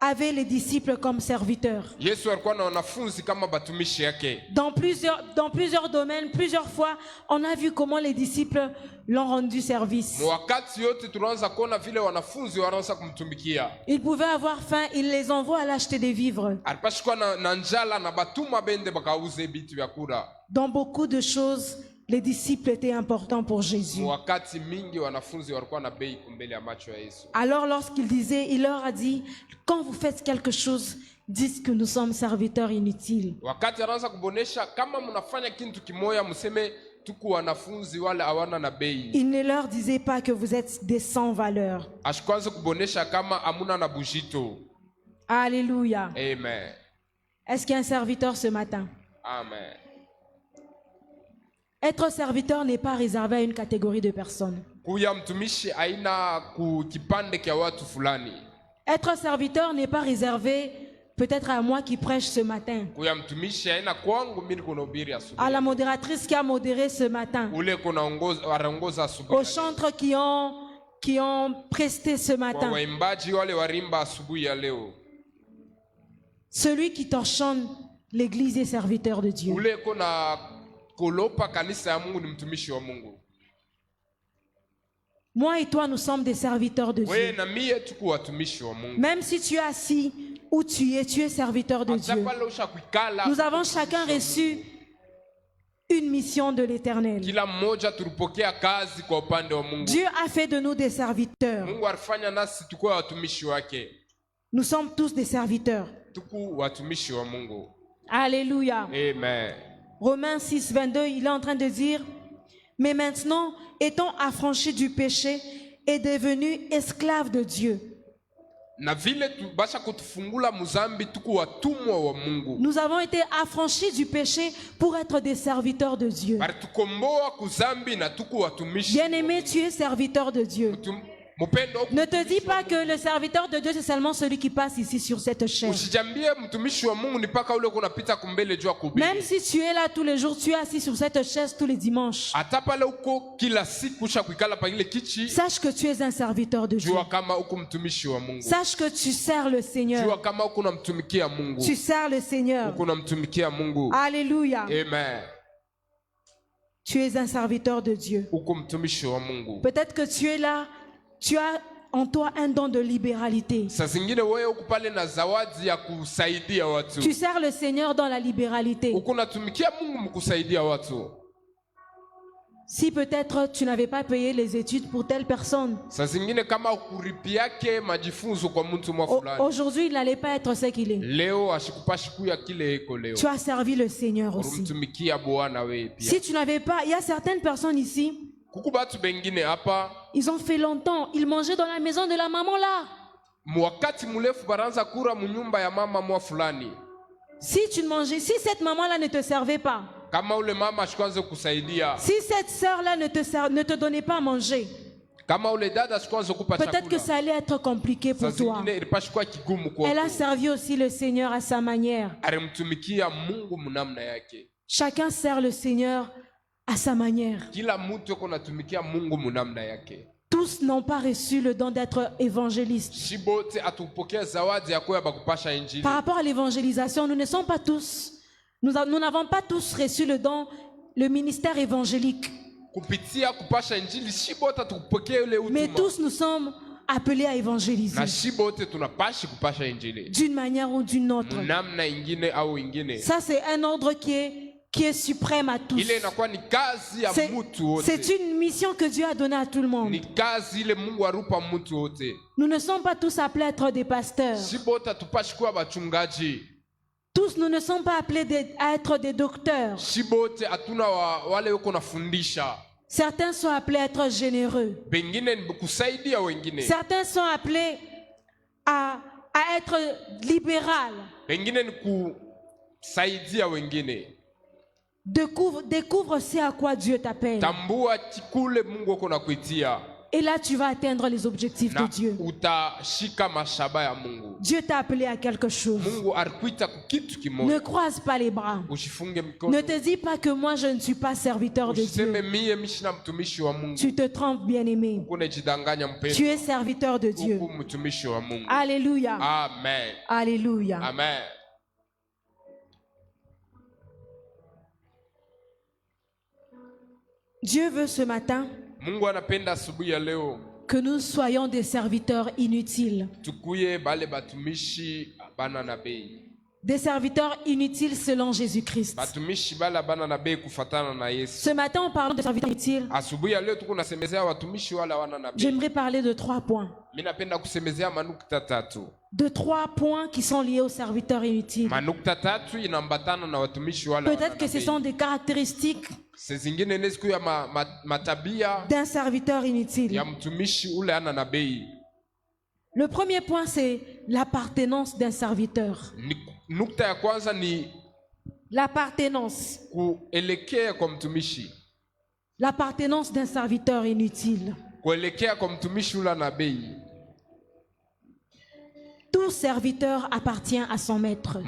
avait les disciples comme serviteurs. Yesu alikuwa na wanafunzi kama batumishi yake. Dans plusieurs domaines, plusieurs fois, on a vu comment les disciples l'ont rendu service. Wakati yote tunaanza kuona vile wanafunzi wanaanza kumtumikia. Ils pouvaient avoir faim, ils les envoient à l'acheter des vivres. Alipashi kuwa na njala na batuma bende bakauze bitu vya kula. Dans beaucoup de choses, les disciples étaient importants pour Jésus. Wakati mingi wanafunzi walikuwa na bei kumbele ya macho ya Yesu. Alors lorsqu'il disait, il leur a dit, quand vous faites quelque chose, disent que nous sommes serviteurs inutiles. Wakati anaanza kubonesha kama mnafanya kitu kimoya mseme tuku wanafunzi wale hawana na bei. Il ne leur disait pas que vous êtes des sans valeur. Ashikwanza kubonesha kama amuna na bujito. Alléluia. Amen. Est-ce qu'il y a un serviteur ce matin? Amen. Être serviteur n'est pas réservé à une catégorie de personnes. Kuya mtumishi aina kipande kia watu fulani. Être serviteur n'est pas réservé peut-être à moi qui prêche ce matin, Kuya mtumishi aina kwangu mimi kunahubiri asubuhi. à la modératrice qui a modéré ce matin, Ule kunaongoza asubuhi. aux chantres qui ont presté ce Kwa matin, waimbaji wale warimba asubuhi ya leo. celui qui torchonne l'église est serviteur de Dieu. Ule kuna kolopa kanisa ya Mungu ni mtumishi wa Mungu. Moi et toi, nous sommes des serviteurs de Wewe Dieu. na mie tuko watumishi wa Mungu. Même si tu es assis où tu es serviteur de Hata Dieu. pale ushakuikala, Nous avons chacun reçu une mission de l'Éternel. kila mmoja tulipokea kazi kwa upande wa Mungu. Dieu a fait de nous des serviteurs. Mungu alifanya nasi tukuwe watumishi wake. Nous sommes tous des serviteurs. Tuku watumishi wa Mungu. Alléluia. Amen. Romains 6, 22, il est en train de dire, mais maintenant, étant affranchis du péché et devenus esclaves de Dieu, Na vile basha kutufungula muzambi tuku watumwa wa Mungu. nous avons été affranchis du péché pour être des serviteurs de Dieu. Bari tukomboa kuzambi na tuku watumishi. Bien-aimé, tu es serviteur de Dieu. Mupendo, Ne te dis pas que le serviteur de Dieu, c'est seulement celui qui passe ici sur cette chaise. usijambie mtumishi wa Mungu ni paka ule kunapita kumbele jua kuhubiri. Même si tu es là tous les jours, tu es assis sur cette chaise tous les dimanches. Hata pale uko kila siku ushakuikala pa ile kichi, Sache que tu es un serviteur de Dieu. jua kama uko mtumishi wa Mungu. Sache que tu sers le Seigneur. Jua kama uko namtumikia Mungu. Tu sers le Seigneur. Uko namtumikia Mungu. Alléluia. Amen. Tu es un serviteur de Dieu. Uko mtumishi wa Mungu. Peut-être que tu es là, tu as en toi un don de libéralité. Saa zingine wewe uko pale na zawadi ya kusaidia watu. Tu sers le Seigneur dans la libéralité. Uko natumikia Mungu mkusaidia watu. Si peut-être tu n'avais pas payé les études pour telle personne, Saa zingine kama ukuripiake majifunzo kwa mtu mwa fulani. aujourd'hui il n'allait pas être ce qu'il est. Leo ashikupashi kuya kile eko leo. Tu as servi le Seigneur aussi. Urumtumikia Bwana wewe pia. Si tu n'avais pas, il y a certaines personnes ici, Kuku batu bengine hapa ils ont fait longtemps, ils mangeaient dans la maison de la maman là. mwakati mrefu baranza kura munyumba ya mama mwa fulani. Si tu ne mangeais, si cette maman là ne te servait pas, Kama ule mama ashikwanze kusaidia. si cette sœur là ne te donnait pas à manger, Kama ule dada ashikwanze kupa peut-être que chakula. ça allait être compliqué Saa pour toi. zingine ilipashi kuwa kigumu kwako. Elle a servi aussi le Seigneur à sa manière. Alimtumikia Mungu mnamna yake. Chacun sert le Seigneur à sa manière. Kila mtu yuko natumikia Mungu mnamna yake. Tous n'ont pas reçu le don d'être évangélistes. Shibote atupokea zawadi yako ya bakupasha injili. Par rapport à l'évangélisation, nous ne sommes pas tous, nous n'avons pas tous reçu le don, le ministère évangélique. Kupitia kupasha injili shibote atupokea ile Mais utuma. tous nous sommes appelés à évangéliser Na shibote tunapashi kupasha injili. d'une manière ou d'une autre. Namna ingine au ingine. Ça, c'est un ordre qui est suprême à tous. Ile inakuwa ni kazi ya mtu wote. C'est une mission que Dieu a donnée à tout le monde. Ni kazi ile Mungu arupa mtu wote. Nous ne sommes pas tous appelés à être des pasteurs. Shibota tupashi kuwa bachungaji. Tous, nous ne sommes pas appelés à être des docteurs. Shibote hatuna wale yuko nafundisha. Certains sont appelés à être généreux. Pengine ni kusaidia wengine. Certains sont appelés à être libéral. Pengine ni kusaidia wengine. Découvre ce à quoi Dieu t'appelle. Tambua chikule Mungu uko nakuitia. Et là, tu vas atteindre les objectifs de Na Dieu. utashika mashaba ya Mungu. Dieu t'a appelé à quelque chose. Mungu alikuita kitu Ne kimoja. croise pas les bras. Usifunge mikono. Ne te dis pas que moi, je ne suis pas serviteur de Usiseme Dieu. mie mishina mtumishi wa Mungu. Tu te trompes, bien-aimé. Unajidanganya mpendo. Tu es serviteur de Dieu. Huku mtumishi wa Mungu. Alléluia. Amen. Alléluia. Amen. Dieu veut ce matin Mungu anapenda asubuhi ya leo que nous soyons des serviteurs inutiles. tukuye bale batumishi bana na bei. Des serviteurs inutiles selon Jésus-Christ. Batumishi bale bana na bei kufatana na Yesu. Ce matin, en parlant de serviteurs inutiles, Asubuhi ya leo tuko nasemezea watumishi wala wana na bei. j'aimerais parler de 3 points. Mimi napenda kusemezea manukta tatu. de 3 points qui sont liés aux serviteurs inutiles. Peut-être que ce sont des caractéristiques d'un serviteur inutile. Le premier point, c'est l'appartenance d'un serviteur. L'appartenance. L'appartenance d'un serviteur inutile. Tout serviteur appartient à son maître.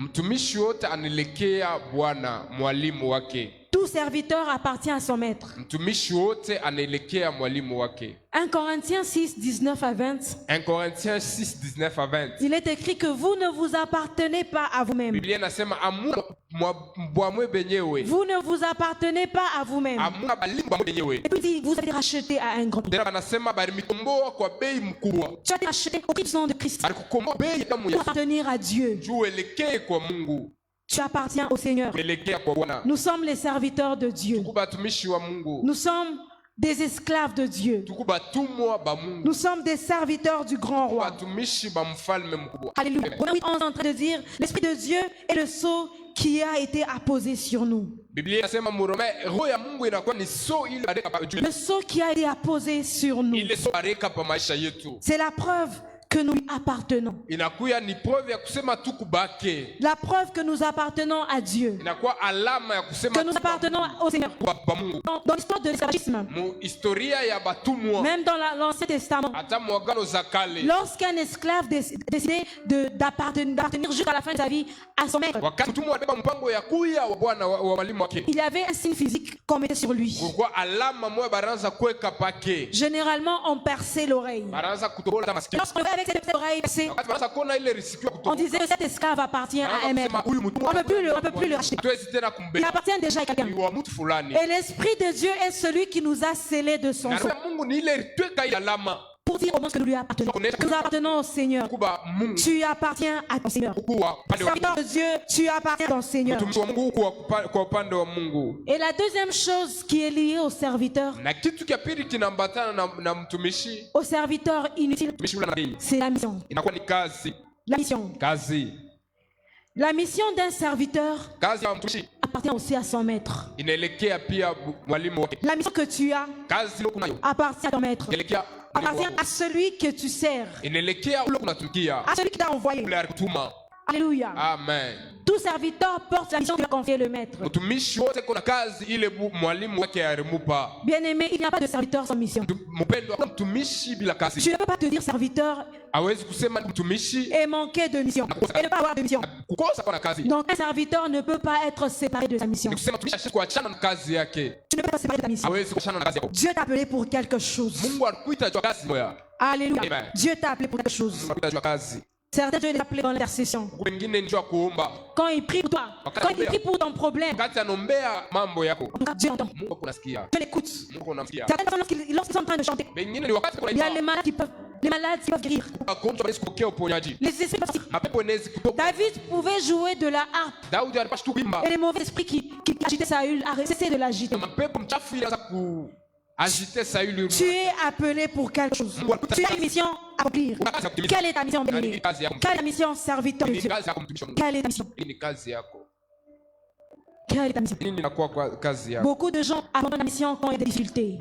Tout serviteur appartient à son maître. 1 Corinthiens 6, 19 à 20. 1 Corinthiens 6, 19 à 20. Il est écrit que vous ne vous appartenez pas à vous-même. Vous ne vous appartenez pas à vous-même. Et puis vous êtes racheté à un grand prix. Tu as été racheté au prix du sang de Christ pour appartenir à Dieu. Tu appartiens au Seigneur. Nous sommes les serviteurs de Dieu. Nous sommes des esclaves de Dieu. Nous sommes des serviteurs du grand roi. Alléluia. On est en train de dire, l'Esprit de Dieu est le sceau qui a été apposé sur nous. Le sceau qui a été apposé sur nous. C'est la preuve que nous appartenons. La preuve que nous appartenons à Dieu. Que nous appartenons au Seigneur. Dans l'histoire de l'esclavagisme, même dans l'Ancien Testament, lorsqu'un esclave décidait d'appartenir jusqu'à la fin de sa vie à son maître, il y avait un signe physique qu'on mettait sur lui. Généralement, on perçait l'oreille. Lorsqu'on avait avec cette oreille percée, on disait que cet esclave appartient à un maître. On ne peut plus le racheter. Il appartient déjà à quelqu'un. Et l'Esprit de Dieu est celui qui nous a scellés de son sang. Pour dire au monde que nous lui appartenons. Que nous appartenons au Seigneur. Tu appartiens à ton Seigneur. Serviteur de Dieu, tu appartiens à ton Seigneur. Et la deuxième chose qui est liée au serviteur inutile, c'est la mission. La mission. La mission d'un serviteur appartient aussi à son maître. La mission que tu as appartient à ton maître. Appartient à celui que tu sers. À celui qui t'a envoyé. Alléluia. Amen. Tout serviteur porte la mission que lui a confiée le maître. Bien-aimé, il n'y a pas de serviteur sans mission. Tu ne peux pas te dire serviteur et manquer de mission. Et ne pas avoir de mission. Donc un serviteur ne peut pas être séparé de sa mission. Tu ne peux pas te séparer de ta mission. Dieu t'a appelé pour quelque chose. Alléluia. Amen. Dieu t'a appelé pour quelque chose. Certains Dieu les appelés dans l'intercession. Quand il prie pour toi, quand il prie pour ton problème, Dieu entend. Dieu l'écoute. Certaines personnes, lorsqu'ils sont en train de chanter, il y a les malades qui peuvent guérir. Les esprits peuvent sortir. David pouvait jouer de la harpe. Et les mauvais esprits qui agitaient Saül a cessé de l'agiter. Tu es appelé pour quelque chose. Tu as une mission à accomplir. Quelle est ta mission, béni? Quelle est ta mission, serviteur de Dieu? Quelle est ta mission? Quelle est ta mission? Beaucoup de gens abandonnent la mission quand il y a des difficultés.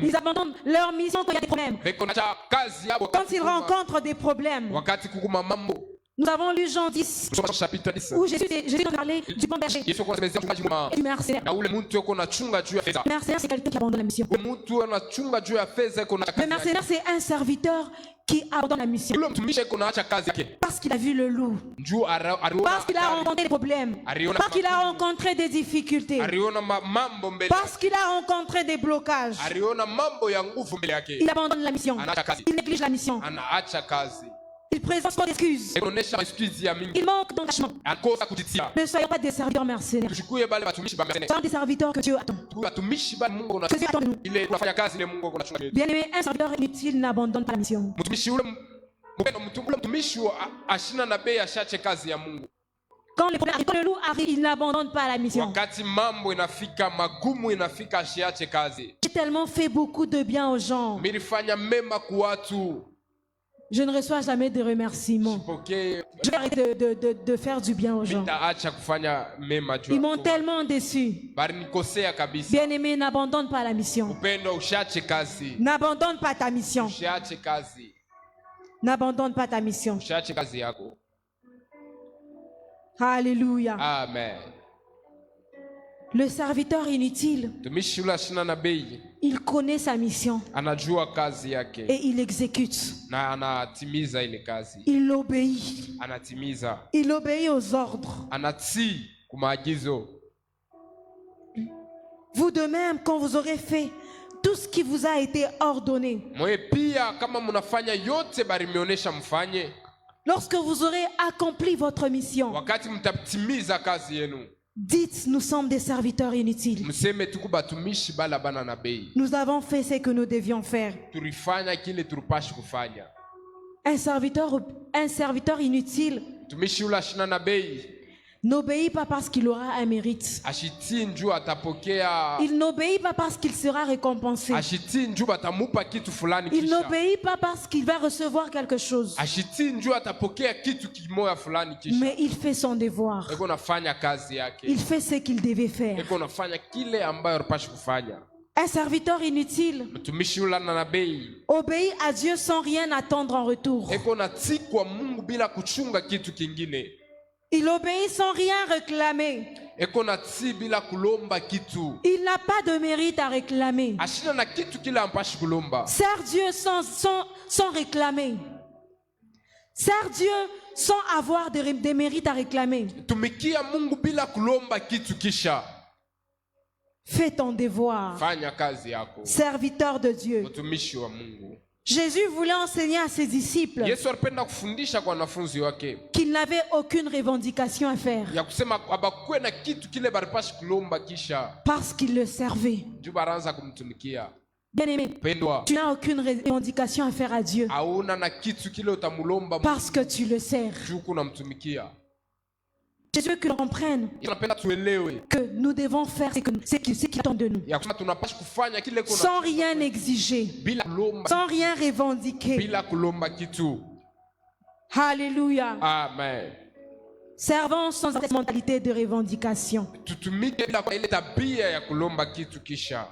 Ils abandonnent leur mission quand il y a des problèmes. Quand ils rencontrent des problèmes. Nous avons lu Jean 10, où Jésus parlait du bon berger et du mercenaire. Le mercenaire, c'est quelqu'un qui abandonne la mission. Le mercenaire, c'est un serviteur qui abandonne la mission parce qu'il a vu le loup, parce qu'il a rencontré des problèmes, parce qu'il a rencontré des difficultés, parce qu'il a rencontré des blocages. Il abandonne la mission, il néglige la mission. Il présente trop d'excuses. Il manque d'engagement. Ne soyons pas des serviteurs mercenaires. Soyons des serviteurs que Dieu attend. Que Dieu attend de nous. Bien-aimé, un serviteur inutile n'abandonne pas la mission. Quand les problèmes arrivent, quand le loup arrive, il n'abandonne pas la mission. J'ai tellement fait beaucoup de bien aux gens. Je ne reçois jamais de remerciements. Sipokee Je vais arrêter de faire du bien aux gens. nitaacha kufanya mema juu Ils m'ont yako. tellement déçu. Balinikosea kabisa. Bien-aimé, n'abandonne pas la mission. Upendo ushache kazi. N'abandonne pas ta mission. Ushache kazi. N'abandonne pas ta mission. Ushache kazi yako. Alléluia. Amen. Le serviteur inutile, Mtumishi yule ashina na bei il connaît sa mission anajua kazi yake et il exécute. na anatimiza ile kazi. Il obéit. Anatimiza. Il obéit aux ordres. Anatii kumaagizo. Vous de même, quand vous aurez fait tout ce qui vous a été ordonné, Mwe pia kama mnafanya yote balimeonesha mfanye, lorsque vous aurez accompli votre mission, wakati mtatimiza kazi yenu, dites, nous sommes des serviteurs inutiles. mseme tuku batumishi bala bana na bei. Nous avons fait ce que nous devions faire. Tulifanya kile tulipashi kufanya. Un serviteur inutile Mtumishi yule ashina na bei n'obéit pas parce qu'il aura un mérite. ashitii njuu atapokea, Il n'obéit pas parce qu'il sera récompensé. ashitii njuu batamupa kitu fulani Il kisha, n'obéit pas parce qu'il va recevoir quelque chose. ashitii njuu atapokea kitu kimoya fulani kisha. Mais il fait son devoir. Eko nafanya kazi yake. Il fait ce qu'il devait faire. Eko nafanya kile ambayo alipashi kufanya. Un serviteur inutile Mtumishi yule na bei obéit à Dieu sans rien attendre en retour. eko natii kwa Mungu bila kuchunga kitu kingine. Il obéit sans rien réclamer. Eko natii bila kulomba kitu. Il n'a pas de mérite à réclamer. Ashina na kitu kile ampashi kulomba. Sers Dieu sans réclamer. Sers Dieu sans avoir des mérites à réclamer. Tumikia Mungu bila kulomba kitu kisha. Fais ton devoir. Fanya kazi yako. Serviteur de Dieu. Mtumishi wa Mungu. Jésus voulait enseigner à ses disciples Yesu alipenda kufundisha kwa wanafunzi wake qu'ils n'avaient aucune revendication à faire ya kusema abakuwe na kitu kile balipashi kulomba kisha parce qu'ils le servaient. juu baranza kumtumikia. Bien-aimé, Pendwa, tu n'as aucune revendication à faire à Dieu hauna na kitu kile utamulomba parce que tu le sers. juu kunamtumikia. Jésus veut que l'on comprenne Tunapenda tuelewe que nous devons faire ce qu'il attend de nous, ya kusema tunapashi kufanya kile kuna sans rien exiger, bila kulomba, sans rien revendiquer. bila kulomba kitu. Alléluia. Amen. Servons sans cette mentalité de revendication. Tutumike bila kwa ile tabia ya kulomba kitu kisha.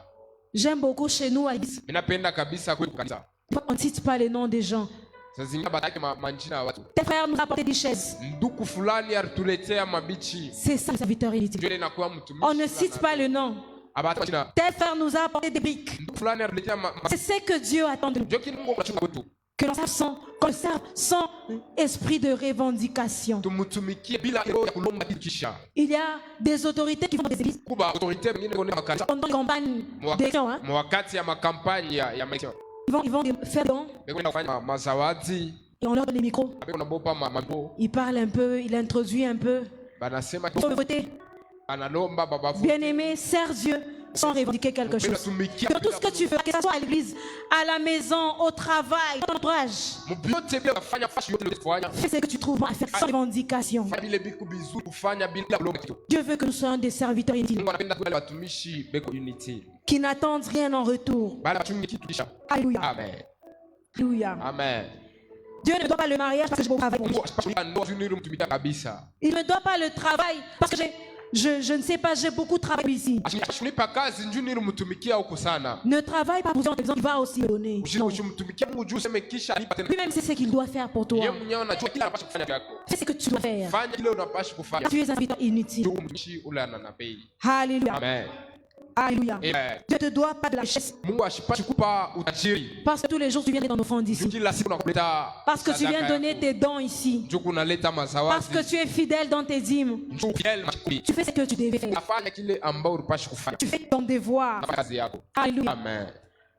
J'aime beaucoup chez nous à l'église. Ninapenda kabisa kwetu kanisa. On ne cite pas les noms des gens. Sasa zingine bataki manjina ya watu. Tes frères nous ont apporté des chaises. Nduku fulani alituletea mabichi. C'est ça le serviteur inutile. Ndio inakuwa mtumishi. On ne cite pas le nom. Abata jina. Tes frères nous ont apporté des briques. Nduku fulani alituletea C'est ce que Dieu attend de nous. Ndio kile Mungu anachunga kwetu. Que l'on serve sans esprit de revendication. Tumutumikie bila roho ya kulomba kitu kisha. Il y a des autorités qui vont dans des églises Kuba autorité nyingine kone makanisa. pendant les campagnes d'élection. Hein? Mwakati ya makampani ya maisha. Ils vont faire don Beko nafanya mazawadi. et on leur donne les micros. Beko nabopa mambo. Il parle un peu, il introduit un peu. Banasema Il faut voter. analomba baba. Bien-aimé, sers Dieu sans revendiquer quelque chose. Que tout ce que tu fais, que ce soit à l'église, à la maison, au travail, dans ton entourage, fais ce que tu trouves bon à faire sans revendication. Dieu veut que nous soyons des serviteurs inutiles qui n'attendent rien en retour. Alléluia. Alléluia. Amen. Dieu ne doit pas le mariage parce que j'ai beaucoup travaillé pour lui. Il ne doit pas le travail parce que je ne sais pas, j'ai beaucoup travaillé ici. Ne travaille pas pour dire qu'il va aussi donner. Non. Lui-même, c'est ce qu'il doit faire pour toi. C'est ce que tu dois faire. Tu es un serviteur inutile. Alléluia. Amen. Alléluia. Dieu ne te doit pas de la richesse. Parce que tous les jours tu viens dans nos fonds ici. Parce que tu viens donner tes dons ici. Parce que tu es fidèle dans tes dîmes. Tu fais ce que tu devais faire. Tu fais ton devoir. Alléluia.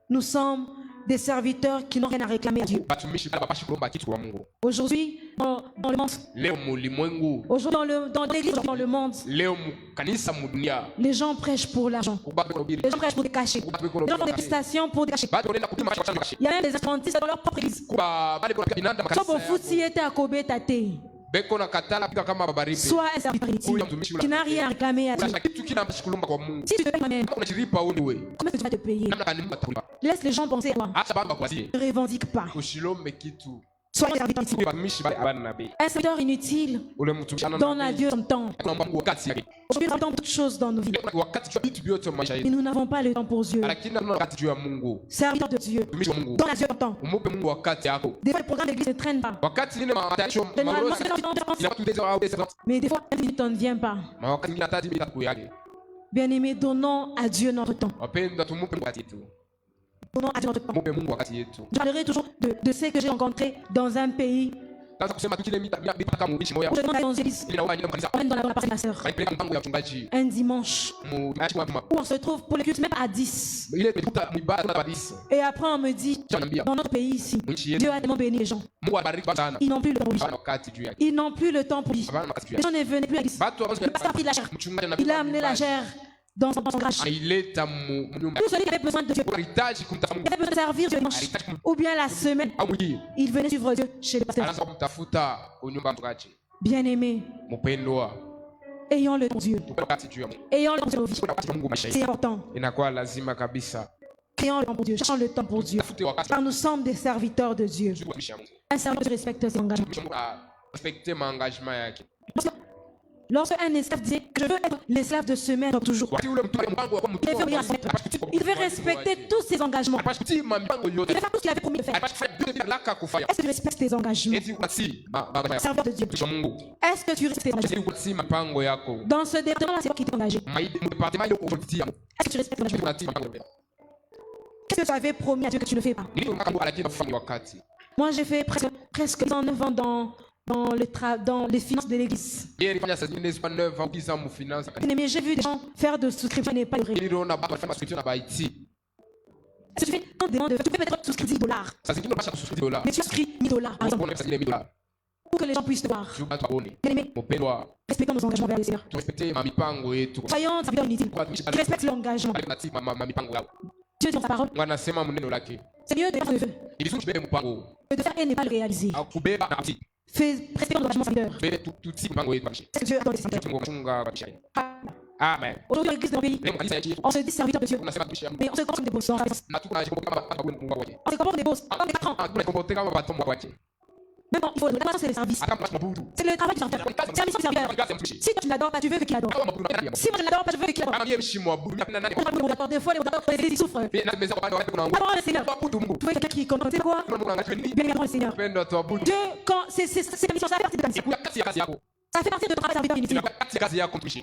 Nous sommes des serviteurs qui n'ont rien à réclamer à Dieu. Aujourd'hui, dans le monde, aujourd'hui dans l'église, dans le monde, les gens prêchent pour l'argent. Les gens prêchent pour des cachets. Les gens font des prestations pour des cachets. Il y a même des adventistes dans leur propre église. Sois un serviteur inutile qui n'a rien à réclamer à Dieu. Si tu te payes toi-même, comment tu vas te payer? Laisse les gens penser à toi. Ne revendique pas. Soyons serviteurs ici. Un serviteur inutile donne à Dieu son temps. Aujourd'hui, nous avons toutes choses dans nos vies. Et nous n'avons pas le temps pour Dieu. Serviteur de Dieu, donne à Dieu ton temps. Des fois, le programme d'église ne traîne pas. Généralement, c'est dans 2h30. Mais des fois, 10 minutes, on ne vient pas. Bien-aimés, donnons à Dieu notre temps. Donnons à Dieu notre temps. Je parlerai toujours de ce que j'ai rencontré dans un pays. Où je demande à l'évangéliste, on est dans la partie de ma soeur. Un dimanche. Où on se trouve pour le culte même à 10. Et après on me dit, dans notre pays ici, Dieu a tellement béni les gens. Ils n'ont plus le temps pour lui. Ils n'ont plus le temps pour lui. Les gens ne venaient plus à l'église. Le pasteur a pris de la chair. Il a amené la chair dans son garage. Tout celui qui avait besoin de Dieu, qui avait besoin de servir Dieu dimanche, ou bien la semaine, il venait suivre Dieu chez le pasteur. Bien-aimés, ayons le temps de Dieu. Ayons le temps de nos vies. C'est important. Ayons le temps pour Dieu. Cherchons le temps pour Dieu. Car nous sommes des serviteurs de Dieu. Un serviteur respecte ses engagements. Lorsque un esclave disait que je veux être l'esclave de ce maître toujours, il veut respecter tous ses engagements. Il veut faire tout ce qu'il avait promis de faire. Est-ce que tu respectes tes engagements? Serveur de Dieu. Est-ce que tu respectes tes engagements? Dans ce département-là, c'est toi qui t'es engagé. Est-ce que tu respectes tes engagements? Qu'est-ce que tu avais promis à Dieu que tu ne fais pas? Moi, j'ai fait presque 9 ans dans les finances de l'église. Mais j'ai vu des gens faire de souscription et pas de règles. Si tu fais un demande, tu peux peut-être souscrire $10. Mais tu souscris $1000 par exemple. Pour que les gens puissent te voir. Bien-aimés, respectons nos engagements vers le Seigneur. Soyons serviteurs inutiles. Respecte l'engagement. Dieu dit dans sa parole, c'est mieux de faire le vœu que de faire et ne pas le réaliser. Respectons nos engagements serviteurs. C'est que Dieu a donné ses serviteurs. Amen. Aujourd'hui, dans l'église de mon pays, on se dit serviteur de Dieu. Mais on se comporte comme des bosses. On se comporte comme des bosses. Comme des patrons. Mais bon, il faut le c'est le service. C'est le travail du serviteur. C'est la mission du serviteur. Si toi tu ne l'adores pas, tu veux qu'il adore. Si moi je ne l'adore pas, je veux qu'il adore. Des fois, les souffrent. Adorons le Seigneur. Vous voyez quelqu'un qui comprend. C'est quoi? Bien aimé, adorons le Seigneur. Dieu, quand c'est la mission, ça fait partie de ta mission. Ça fait partie de ton travail serviteur inutile.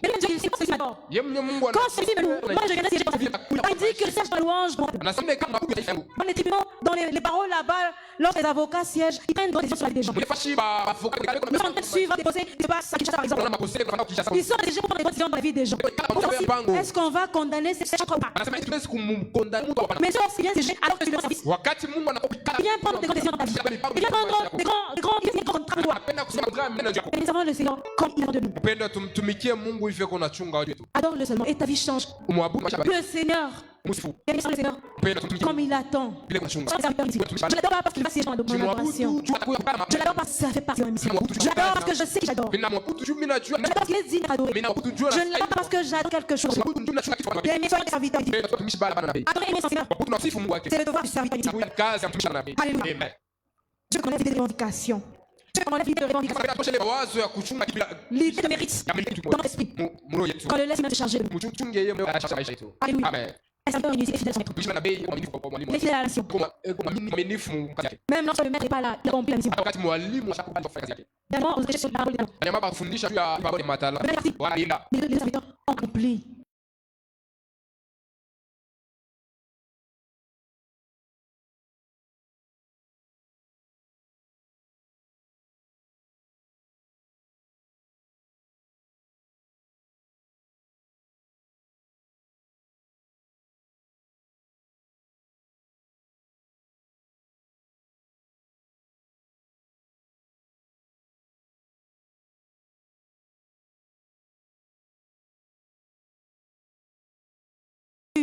Mais même Dieu, il sait pas ce qu'il m'adore. Quand celui me loue, moi je viendrai siéger dans sa vie. Il dit que le siège de la louange. Dans les tribunaux, dans les paroles là-bas, lorsque les avocats siègent, ils prennent des décisions sur la vie des gens. Ils sont en train de suivre des procès qui se passent à Kinshasa par exemple. Ils sont décisions pour prendre des décisions dans la vie des gens. Est-ce qu'on va condamner ces gens ou pas? Mais c'est aussi bien ces gens alors que tu le service. Il vient prendre des grandes décisions dans ta vie. Il vient prendre des grands contrats pour toi. Et nous avons le Seigneur comme il est de nous. Adore-le seulement et ta vie change. Le Seigneur, comme il attend. Je ne l'adore pas parce qu'il va siéger dans mon adoration. Je l'adore parce que ça fait partie de ma mission. Je l'adore parce que je sais qu'il j'adore. Je l'adore parce qu'il est digne d'être adoré. Je ne l'adore pas parce que j'adore quelque chose. Bien aimé, soyons des serviteurs inutiles. Adorer aimer son Seigneur. C'est le devoir du serviteur inutile. Alléluia. Dieu connaît l'idée de revendication. Dieu connaît l'idée de revendication. L'idée de mérite dans notre esprit. Quand le laisse même se charger de nous. Alléluia. Un serviteur inutile est fidèle à son maître. Il est fidèle à la mission. Même lorsque le maître n'est pas là, il accomplit la mission. Dernièrement, on se réfléchit sur la parole des talents. Les serviteurs ont accompli.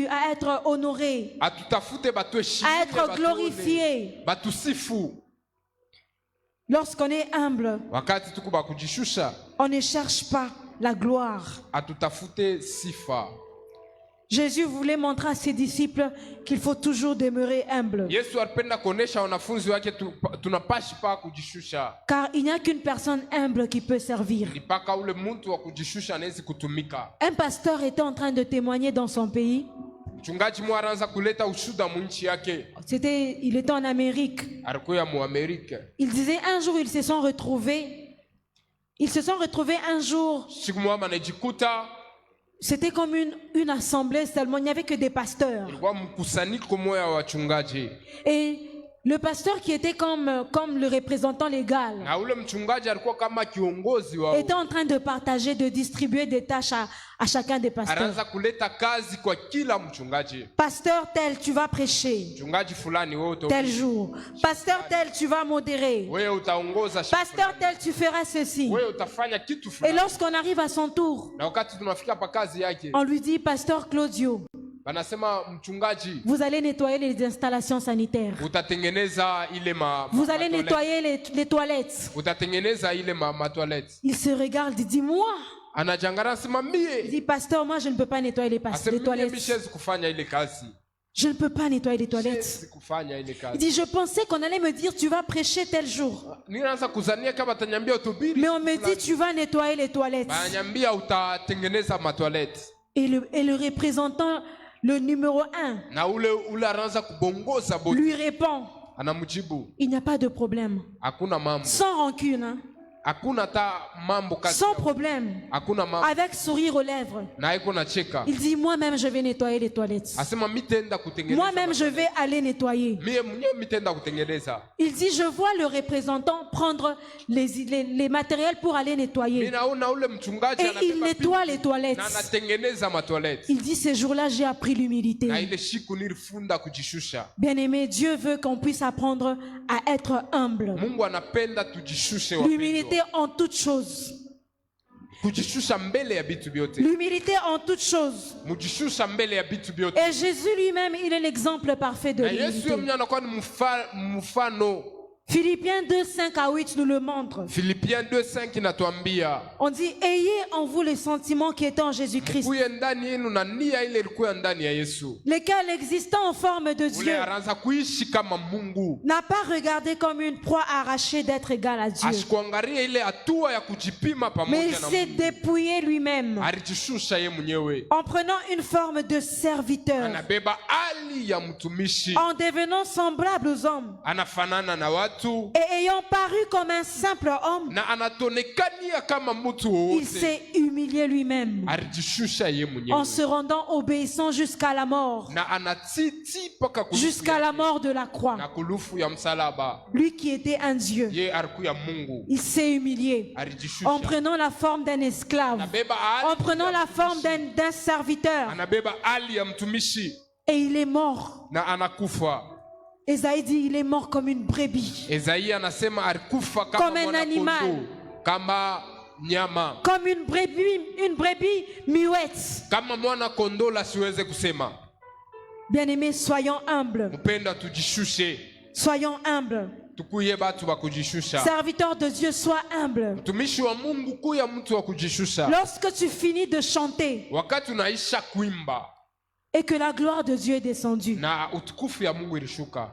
À être honoré, à être glorifié. Lorsqu'on est humble, on ne cherche pas la gloire. Jésus voulait montrer à ses disciples qu'il faut toujours demeurer humble. Yesu alipenda kuonesha wanafunzi wake tunapashi pa kujishusha. Car il n'y a qu'une personne humble qui peut servir. Ni paka ule mtu wa kujishusha anaweza kutumika. Un pasteur était en train de témoigner dans son pays. Mchungaji mmoja anaanza kuleta ushuhuda mu nchi yake. Il était en Amérique. Alikuwa mu Amerika. Il disait un jour ils se sont retrouvés un jour. Siku moja anajikuta C'était comme une assemblée seulement, il n'y avait que des pasteurs. ilikuwa mkusanyiko moja wa wachungaji. Et le pasteur qui était comme le représentant légal Na ule mchungaji alikuwa kama kiongozi wao. était en train de partager, de distribuer des tâches à chacun des pasteurs. Anaanza kuleta kazi kwa kila mchungaji. Pasteur tel, tu vas prêcher Mchungaji fulani wewe tel jour. Pasteur tel, tu vas modérer. wewe utaongoza siku Pasteur fulani. tel, tu feras ceci. Wewe utafanya kitu Et fulani. lorsqu'on arrive à son tour, Na wakati tunafika pa kazi yake, on lui dit, Pasteur Claudio, wanasema mchungaji, vous allez nettoyer les installations sanitaires. utatengeneza ile Vous allez nettoyer les toilettes. utatengeneza ile toilette. Il se regarde, il dit, moi. Anajangara anasema Il mie. dit, Pasteur, moi je ne peux pas nettoyer les Asema mie toilettes. mishezi kufanya ile kazi. Je ne peux pas nettoyer les toilettes. Siwezi kufanya ile Il kazi. dit, je pensais qu'on allait me dire, tu vas prêcher tel jour. Ninaanza kuzania kama atanyambia utubiri. Mais on me dit, tu vas nettoyer les toilettes. Ananyambia utatengeneza toilette. Et le représentant, le numéro 1, Na ule anaanza kubongoza bote. lui répond, Anamjibu, il n'y a pas de problème. hakuna mambo. Sans rancune, hein. Hakuna ta mambo kati. Sans problème. Hakuna mambo. Avec sourire aux lèvres. Na iko na cheka. Il dit, moi-même je vais nettoyer les toilettes. Asema mitenda kutengeneza. Moi-même je vais aller nettoyer. Mie mwenyewe mitenda kutengeneza. Il dit, je vois le représentant prendre les matériels pour aller nettoyer. Mimi naona ule mchungaji Et il anabeba nettoie pipi les toilettes. na anatengeneza toilette. Il dit, ce jour-là, j'ai appris l'humilité. Na ile siku nilifunda kujishusha. Bien-aimé, Dieu veut qu'on puisse apprendre à être humble. Mungu anapenda tujishushe wapendwa. L'humilité en toutes choses. Kujishusha mbele ya vitu vyote. L'humilité en toutes choses. Mujishusha mbele ya vitu vyote. Et Jésus lui-même, il est l'exemple parfait de Na Yesu l'humilité. mwenyewe anakuwa ni mfano. Philippiens 2, 5 à 8 nous le montre. Filipiens 2:5 inatuambia, On dit, ayez en vous les sentiments qui étaient en Jésus-Christ, kuye ndani yenu na nia ile ilikuwa ndani ya Yesu. lesquels existant en forme de Ule Dieu, anaanza kuishi kama Mungu. n'a pas regardé comme une proie arrachée d'être égal à Dieu, Asikuangalia ile hatua ya kujipima mais il pamoja na s'est Mungu. dépouillé lui-même Alijishusha ye mwenyewe. en prenant une forme de serviteur, Anabeba hali ya mtumishi. en devenant semblable aux hommes Anafanana na watu et ayant paru comme un simple homme, na anatonekania kama mtu il wowote. s'est humilié lui-même Alijishusha ye en mwenyewe. se rendant obéissant jusqu'à la mort, Na anatiti mpaka kulufu jusqu'à la yake. mort de la croix. Na kulufu ya msalaba. Lui qui était un Dieu, Ye alikuwa Mungu. il s'est humilié Alijishusha. en prenant la forme d'un esclave, Anabeba hali en prenant ya la forme mtumishi. d'un serviteur, Anabeba hali ya mtumishi et il est mort. na anakufa. Esaïe dit, il est mort comme une brebis, Esaia anasema alikufa kama Comme un mwana animal. kondoo, kama nyama, comme une brebis muette. kama mwana kondoo la siweze kusema. Bien-aimés, soyons humbles, Mpenda tujishushe, soyons humbles. tukuye batu wa kujishusha. Serviteur de Dieu, sois humble. Mtumishi wa Mungu kuya mtu wa kujishusha. Lorsque tu finis de chanter Wakati unaisha kuimba et que la gloire de Dieu est descendue, na utukufu ya Mungu ilishuka,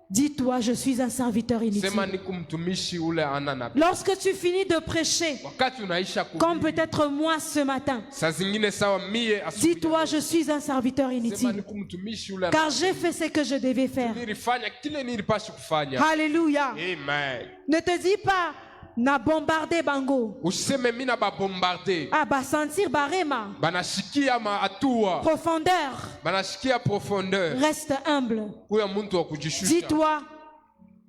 dis-toi, je suis un serviteur sema inutile. niko mtumishi ule ana nabii. Lorsque tu finis de prêcher, Wakati unaisha comme kuimba, peut-être moi ce matin, saa zingine sawa mie asubuhi, dis-toi, je suis un serviteur sema inutile, niko mtumishi ule car j'ai fait ce que je devais faire. nilifanya kile nilipaswa kufanya. Alléluia. Amen. Ne te dis pas, na bombardé bango. Usiseme mimi na babombarde. Ah, bah sentir barema. Banashikia hatua. Profondeur. Banashikia profondeur. Reste humble. Kuya mtu wa kujishusha. Dis-toi,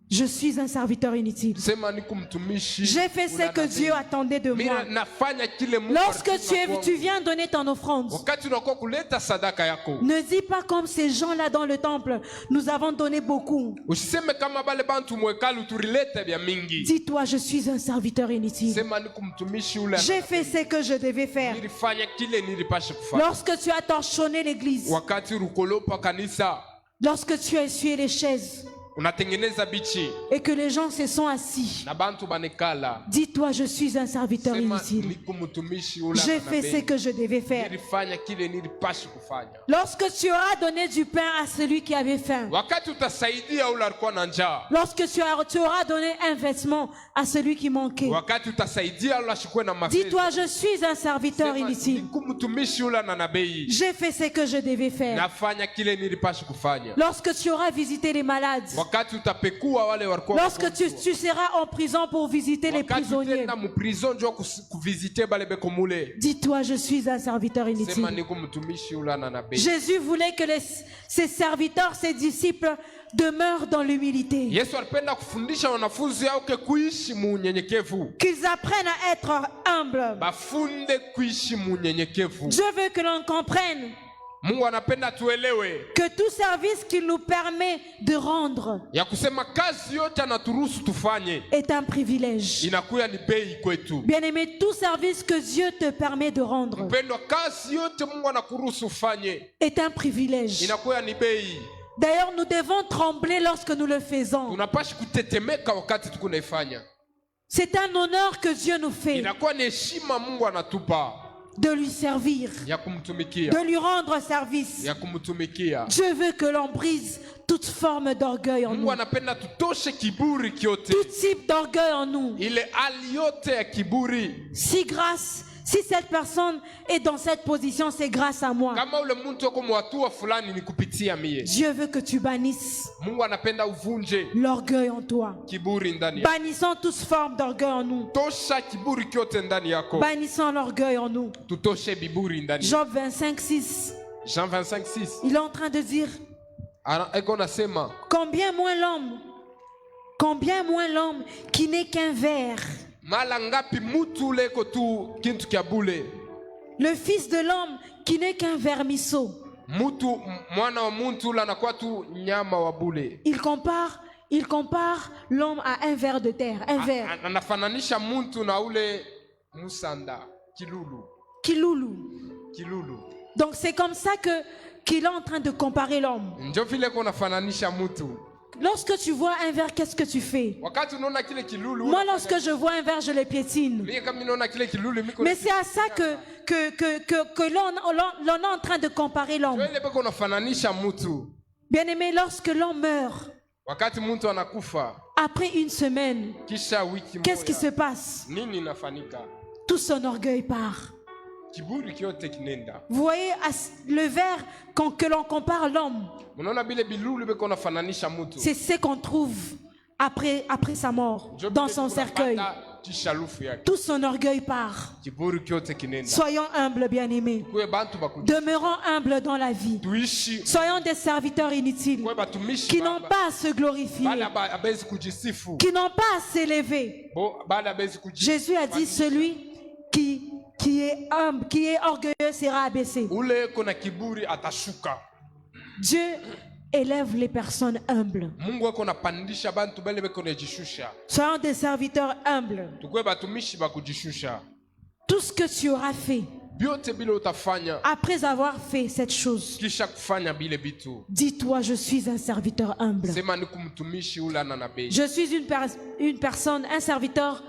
je suis un serviteur inutile. Sema niko mtumishi. J'ai fait ce que Dieu attendait de moi. Mimi nafanya kile Mungu Lorsque alitaka tu kwangu. viens donner ton offrande, Wakati unakuwa kuleta sadaka yako. ne dis pas comme ces gens-là dans le temple, nous avons donné beaucoup. Usiseme kama bale bantu mwekalu turilete vya mingi. Dis-toi, je suis un serviteur inutile. Sema niko mtumishi ule. J'ai fait ce que je devais faire. Nilifanya kile nilipaswa kufanya. Lorsque tu as torchonné l'église, Wakati rukolopa kanisa. lorsque tu as essuyé les chaises, unatengeneza bichi et que les gens se sont assis. na bantu banekala. Dis-toi, je suis un serviteur Sema inutile. niko mtumishi ula J'ai na fait ce bei. que je devais faire. Nilifanya kile nilipashi kufanya. Lorsque tu auras donné du pain à celui qui avait faim, Wakati utasaidia ule alikuwa na njaa, lorsque tu auras donné un vêtement à celui qui manquait, wakati utasaidia ule ashikwe na mafezi, dis-toi, je suis un serviteur sema inutile. niko mtumishi ula na bei. J'ai fait ce que je devais faire. Nafanya kile nilipashi kufanya. Lorsque tu auras visité les malades, Wakati utapekua wale walikuwa lorsque tu seras en prison pour visiter les wakati prisonniers, utenda mu prison njoo kuvisite bale beko mule, dis-toi, je suis un serviteur sema inutile. niko mtumishi ula na bei. Jésus voulait que ses serviteurs, ses disciples demeurent dans l'humilité, Yesu alipenda kufundisha wanafunzi wake kuishi mu unyenyekevu. qu'ils apprennent à être humbles. Bafunde kuishi mu unyenyekevu. Dieu veut que l'on comprenne Mungu anapenda tuelewe que tout service qu'il nous permet de rendre ya kusema kazi yote anaturuhusu tufanye est un privilège. inakuya ni bei kwetu. Bien-aimé, tout service que Dieu te permet de rendre Mpendwa, kazi yote Mungu anakuruhusu ufanye est un privilège. inakuya ni bei. D'ailleurs, nous devons trembler lorsque nous le faisons. Tunapashi kutetemeka wakati tukunaifanya. C'est un honneur que Dieu nous fait Inakuwa ni heshima Mungu anatupa de lui servir, ya kumtumikia, de lui rendre service. ya kumtumikia. Dieu veut que l'on brise toute forme d'orgueil en Mungu nous, anapenda tutoshe kiburi kyote, tout type d'orgueil en nous. ile hali yote ya kiburi. Si cette personne est dans cette position, c'est grâce à moi. Kama ule mtu wako mwatua fulani ni kupitia mie. Dieu veut que tu bannisses Mungu anapenda uvunje l'orgueil en toi. kiburi ndani yako. Bannissons toute forme d'orgueil en nous. Tosha kiburi kyote ndani yako. Bannissons l'orgueil en nous. Tutoshe biburi ndani. Job 25:6. Jean 25:6. Il est en train de dire, Eko nasema, combien moins l'homme qui n'est qu'un ver. mala ngapi mutu leko tu kintu kya bule. Le fils de l'homme qui n'est qu'un vermisseau. Mutu mwana wa muntu la nakuwa tu nyama wa bule. Il compare l'homme à un ver de terre, un ver. Anafananisha muntu na ule musanda, kilulu. Kilulu. Donc c'est comme ça qu'il est en train de comparer l'homme. Njo vile ko nafananisha mutu. Lorsque tu vois un ver, qu'est-ce que tu fais? Wakati unaona kile kilulu. Moi, lorsque je vois un ver, je le piétine. Mie kama ninaona kile kilulu miko. Mais c'est à ça que l'on est en train de comparer l'homme. Ile beko nafananisha mutu. Bien-aimé, lorsque l'on meurt, Wakati muntu anakufa, après une semaine, kisha wiki moja, qu'est-ce qui se passe? nini inafanika? Tout son orgueil part. Kiburi kyote kinenda. Vous voyez le ver que l'on compare l'homme, Munaona bile bilulu beko nafananisha mutu. c'est ce qu'on trouve après sa mort, dans son cercueil. Kisha lufu yake. Tout son orgueil part. Kiburi kyote kinenda. Soyons humbles, bien-aimés. Kwe bantu bakuji. Demeurons humbles dans la vie. Tuishi. Soyons des serviteurs inutiles Kwe batumishi. qui n'ont pas à se glorifier, Bala abezi kujisifu. qui n'ont pas à s'élever. Bala abezi kujisifu. Jésus a dit, celui qui est humble, qui est orgueilleux sera abaissé. Ule kona kiburi atashuka. Dieu élève les personnes humbles. Mungu ako napandisha bantu bale beko nejishusha. Soyons des serviteurs humbles. Tukwe batumishi bakujishusha. Tout ce que tu auras fait, Biote bile utafanya. après avoir fait cette chose, Kisha kufanya bile bitu. dis-toi, je suis un serviteur humble. Sema ni kumtumishi ula na bei. Je suis une personne, un serviteur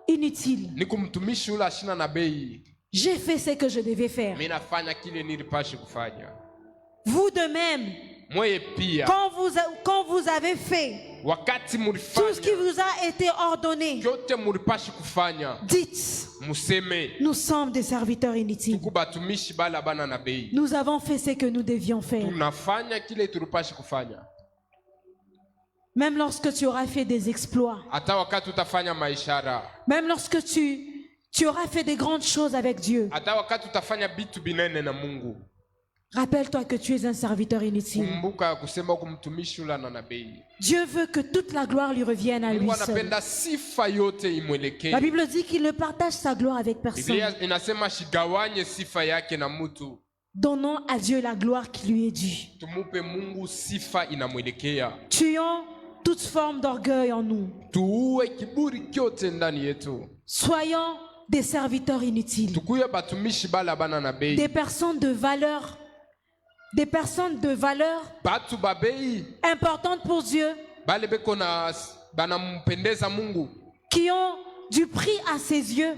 inutile. Ni kumtumishi ula ashina na bei. J'ai fait ce que je devais faire. Mimi nafanya kile nilipashi kufanya. Vous de même, Moye pia. quand vous avez fait Wakati tout ce qui mulifanya. vous a été ordonné, Kyote mulipashi kufanya. dites, Museme. nous sommes des serviteurs inutiles. Tuku batumishi bala bana na bei. Nous avons fait ce que nous devions faire. Tunafanya kile tulipashi kufanya. Même lorsque tu auras fait des exploits, Hata wakati utafanya maishara. même lorsque tu auras fait des grandes choses avec Dieu, Hata wakati utafanya bitu binene na Mungu. rappelle-toi que tu es un serviteur inutile. Kumbuka kusema kumtumishi ula na bei. Dieu veut que toute la gloire lui revienne à lui Mungu seul. anapenda sifa yote imwelekee. La Bible dit qu'il ne partage sa gloire avec personne. Biblia inasema shigawanye sifa yake na mutu. Donnons à Dieu la gloire qui lui est due. Tumupe Mungu sifa inamwelekea. Tuons toute forme d'orgueil en nous. Tuue kiburi kyote ndani yetu. Soyons des serviteurs inutiles. Tukuye batumishi bala bana na bei. Des personnes de valeur. Des personnes de valeur Batu babei. importantes pour Dieu. qui ont du prix à ses yeux.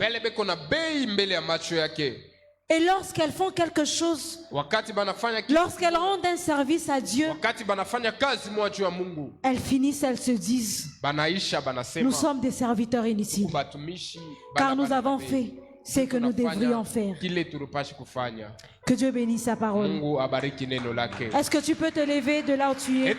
Et lorsqu'elles font quelque chose, lorsqu'elles rendent un service à Dieu, elles finissent, elles se disent, nous sommes des serviteurs inutiles, car nous avons fait ce que nous devrions faire. Que Dieu bénisse sa parole. Est-ce que tu peux te lever de là où tu es?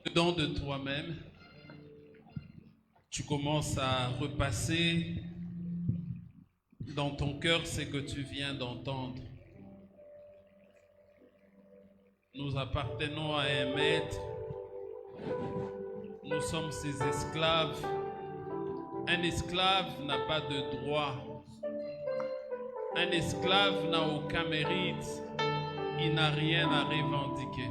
Dedans de toi-même, tu commences à repasser dans ton cœur ce que tu viens d'entendre. Nous appartenons à un maître. Nous sommes ses esclaves. Un esclave n'a pas de droit. Un esclave n'a aucun mérite. Il n'a rien à revendiquer.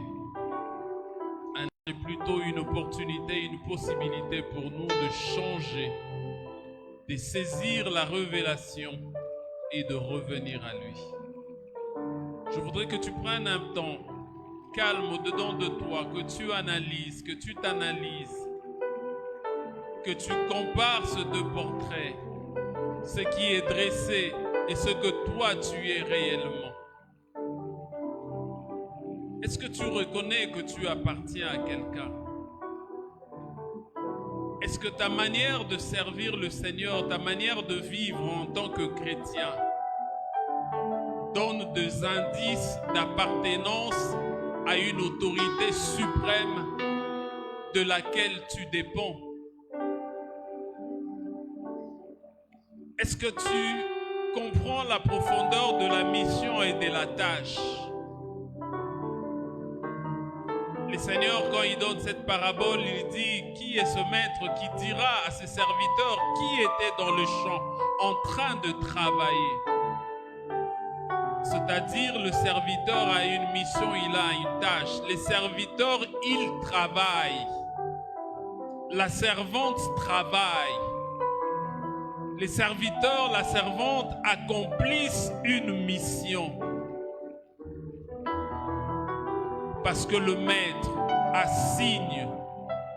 C'est plutôt une opportunité, une possibilité pour nous de changer, de saisir la révélation et de revenir à lui. Je voudrais que tu prennes un temps calme au-dedans de toi, que tu analyses, que tu t'analyses, que tu compares ces deux portraits, ce qui est dressé et ce que toi tu es réellement. Est-ce que tu reconnais que tu appartiens à quelqu'un? Est-ce que ta manière de servir le Seigneur, ta manière de vivre en tant que chrétien donne des indices d'appartenance à une autorité suprême de laquelle tu dépends? Est-ce que tu comprends la profondeur de la mission et de la tâche? Le Seigneur, quand il donne cette parabole, il dit, qui est ce maître qui dira à ses serviteurs qui était dans le champ en train de travailler? C'est-à-dire, le serviteur a une mission, il a une tâche. Les serviteurs, ils travaillent. La servante travaille. Les serviteurs, la servante accomplissent une mission. Parce que le maître assigne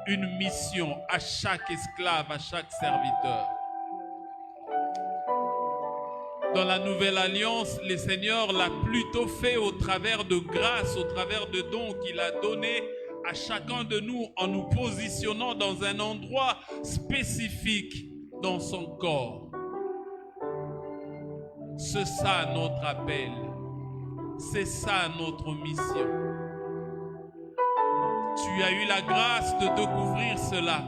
une mission à chaque esclave, à chaque serviteur. Dans la Nouvelle Alliance, le Seigneur l'a plutôt fait au travers de grâce, au travers de dons qu'il a donnés à chacun de nous en nous positionnant dans un endroit spécifique dans son corps. C'est ça notre appel. C'est ça notre mission. Tu as eu la grâce de découvrir cela.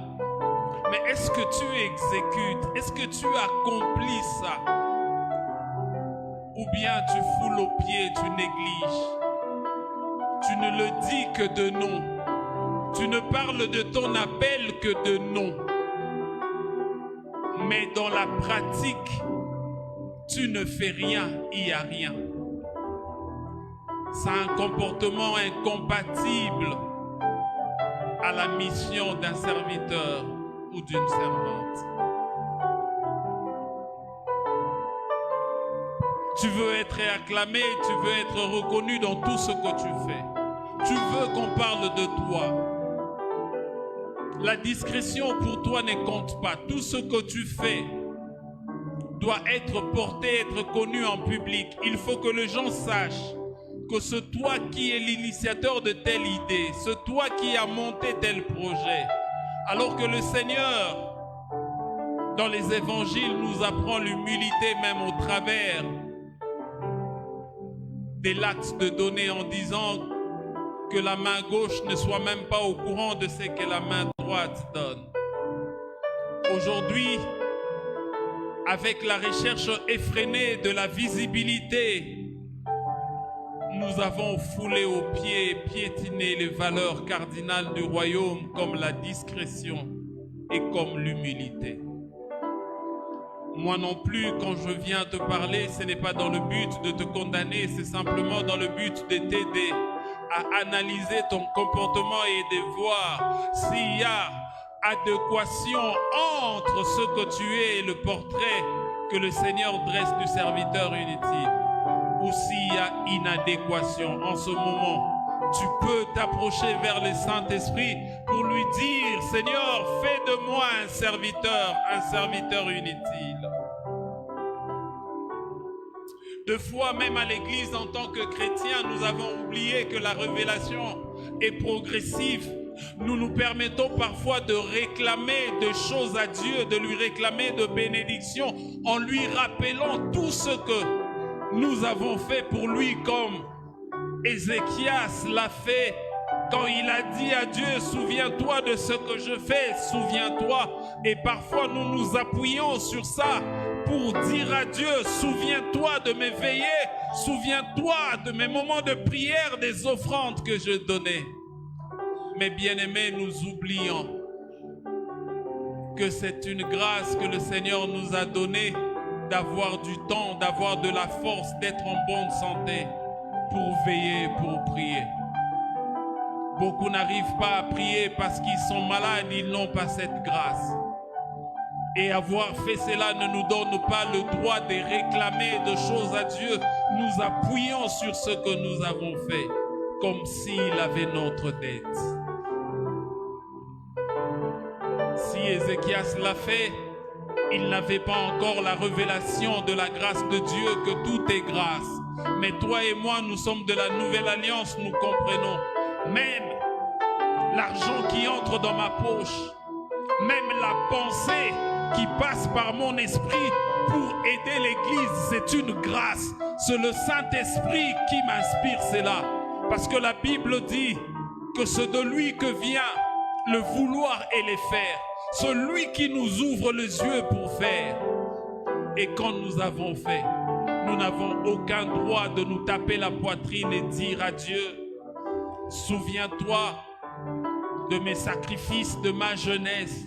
Mais est-ce que tu exécutes? Est-ce que tu accomplis ça? Ou bien tu foules aux pieds, tu négliges? Tu ne le dis que de nom. Tu ne parles de ton appel que de nom. Mais dans la pratique, tu ne fais rien, il n'y a rien. C'est un comportement incompatible à la mission d'un serviteur ou d'une servante. Tu veux être acclamé, tu veux être reconnu dans tout ce que tu fais. Tu veux qu'on parle de toi. La discrétion pour toi ne compte pas. Tout ce que tu fais doit être porté, être connu en public. Il faut que les gens sachent que c'est toi qui es l'initiateur de telle idée, c'est toi qui as monté tel projet. Alors que le Seigneur, dans les évangiles, nous apprend l'humilité même au travers des l'acte de donner en disant que la main gauche ne soit même pas au courant de ce que la main droite donne. Aujourd'hui, avec la recherche effrénée de la visibilité, nous avons foulé aux pieds et piétiné les valeurs cardinales du royaume comme la discrétion et comme l'humilité. Moi non plus, quand je viens te parler, ce n'est pas dans le but de te condamner, c'est simplement dans le but de t'aider à analyser ton comportement et de voir s'il y a adéquation entre ce que tu es et le portrait que le Seigneur dresse du serviteur inutile. Ou s'il y a inadéquation en ce moment, tu peux t'approcher vers le Saint-Esprit pour lui dire, Seigneur, fais de moi un serviteur inutile. Deux fois, même à l'église, en tant que chrétiens, nous avons oublié que la révélation est progressive. Nous nous permettons parfois de réclamer des choses à Dieu, de lui réclamer de bénédictions, en lui rappelant tout ce que nous avons fait pour lui, comme Ézéchias l'a fait quand il a dit à Dieu, souviens-toi de ce que je fais, souviens-toi. Et parfois nous nous appuyons sur ça pour dire à Dieu, souviens-toi de mes veillées, souviens-toi de mes moments de prière, des offrandes que je donnais. Mais bien-aimés, nous oublions que c'est une grâce que le Seigneur nous a donnée d'avoir du temps, d'avoir de la force, d'être en bonne santé pour veiller, pour prier. Beaucoup n'arrivent pas à prier parce qu'ils sont malades, ils n'ont pas cette grâce. Et avoir fait cela ne nous donne pas le droit de réclamer des choses à Dieu. Nous appuyons sur ce que nous avons fait, comme s'il avait notre dette. Si Ézéchias l'a fait, il n'avait pas encore la révélation de la grâce de Dieu, que tout est grâce. Mais toi et moi, nous sommes de la nouvelle alliance, nous comprenons. Même l'argent qui entre dans ma poche, même la pensée qui passe par mon esprit pour aider l'Église, c'est une grâce. C'est le Saint-Esprit qui m'inspire cela. Parce que la Bible dit que c'est de lui que vient le vouloir et les faire. C'est lui qui nous ouvre les yeux pour faire. Et quand nous avons fait, nous n'avons aucun droit de nous taper la poitrine et dire à Dieu, souviens-toi de mes sacrifices, de ma jeunesse.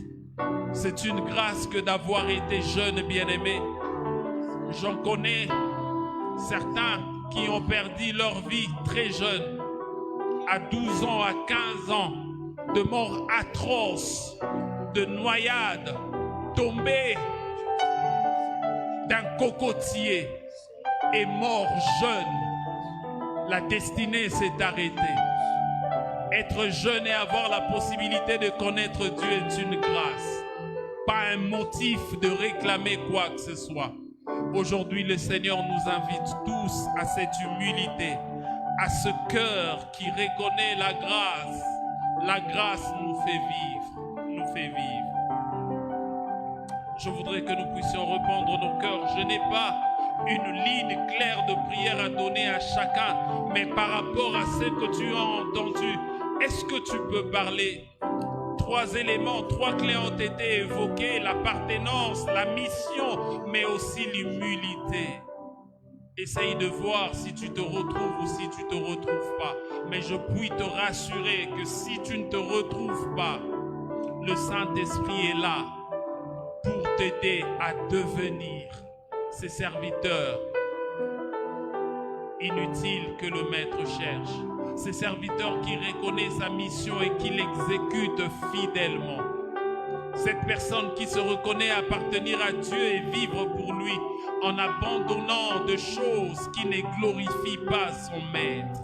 C'est une grâce que d'avoir été jeune, bien-aimé. J'en connais certains qui ont perdu leur vie très jeunes, à 12 ans, à 15 ans, de morts atroces, de noyades, tombés d'un cocotier et morts jeunes. La destinée s'est arrêtée. Être jeune et avoir la possibilité de connaître Dieu est une grâce, pas un motif de réclamer quoi que ce soit. Aujourd'hui, le Seigneur nous invite tous à cette humilité, à ce cœur qui reconnaît la grâce. La grâce nous fait vivre, nous fait vivre. Je voudrais que nous puissions répandre nos cœurs. Je n'ai pas une ligne claire de prière à donner à chacun, mais par rapport à ce que tu as entendu, est-ce que tu peux parler? 3 éléments, 3 clés ont été évoqués, l'appartenance, la mission, mais aussi l'humilité. Essaye de voir si tu te retrouves ou si tu ne te retrouves pas. Mais je puis te rassurer que si tu ne te retrouves pas, le Saint-Esprit est là pour t'aider à devenir ces serviteurs inutiles que le Maître cherche. Ces serviteurs qui reconnaissent sa mission et qui l'exécutent fidèlement. Cette personne qui se reconnaît appartenir à Dieu et vivre pour lui en abandonnant des choses qui ne glorifient pas son Maître.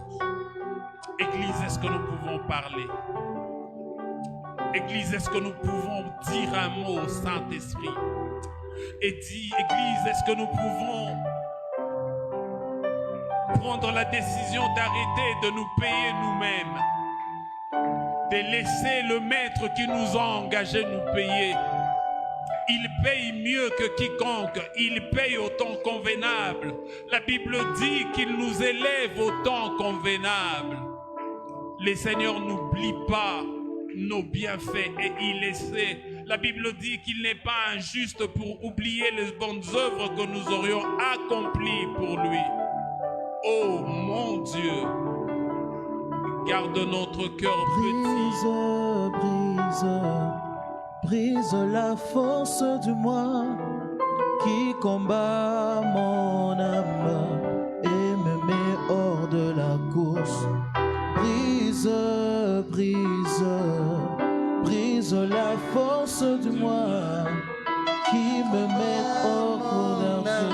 Église, est-ce que nous pouvons parler? Église, est-ce que nous pouvons dire un mot au Saint-Esprit? Et dit, Église, est-ce que nous pouvons prendre la décision d'arrêter de nous payer nous-mêmes, de laisser le Maître qui nous a engagés nous payer? Il paye mieux que quiconque, il paye au temps convenable. La Bible dit qu'il nous élève au temps convenable. Le Seigneur n'oublie pas nos bienfaits et il les sait. La Bible dit qu'il n'est pas injuste pour oublier les bonnes œuvres que nous aurions accomplies pour lui. Oh mon Dieu, garde notre cœur petit. Brise la force du moi, qui combat mon âme et me met hors de la course. Brise, brise, brise la force du moi qui me met hors d'un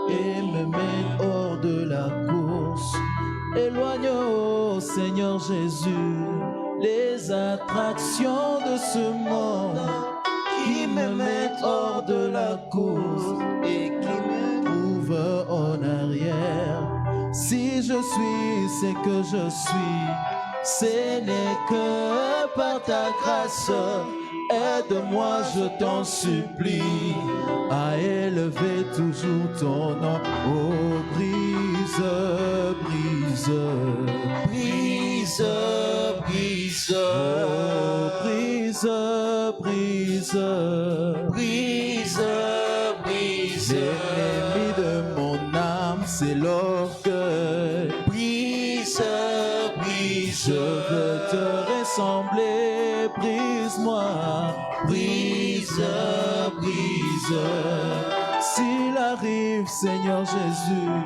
et me met hors de la course. Éloigne, ô Seigneur Jésus, les attractions de ce monde qui me mettent hors de la course et qui me trouvent en arrière. Si je suis ce que je suis, ce n'est que par ta grâce. Aide-moi, je t'en supplie, à élever toujours ton nom. Oh, brise, brise, brise, brise, oh, brise, brise, brise, brise. L'ennemi de mon âme, c'est l'orgueil. Brise, brise, je veux te ressembler. Brise-moi, brise, brise. S'il arrive, Seigneur Jésus,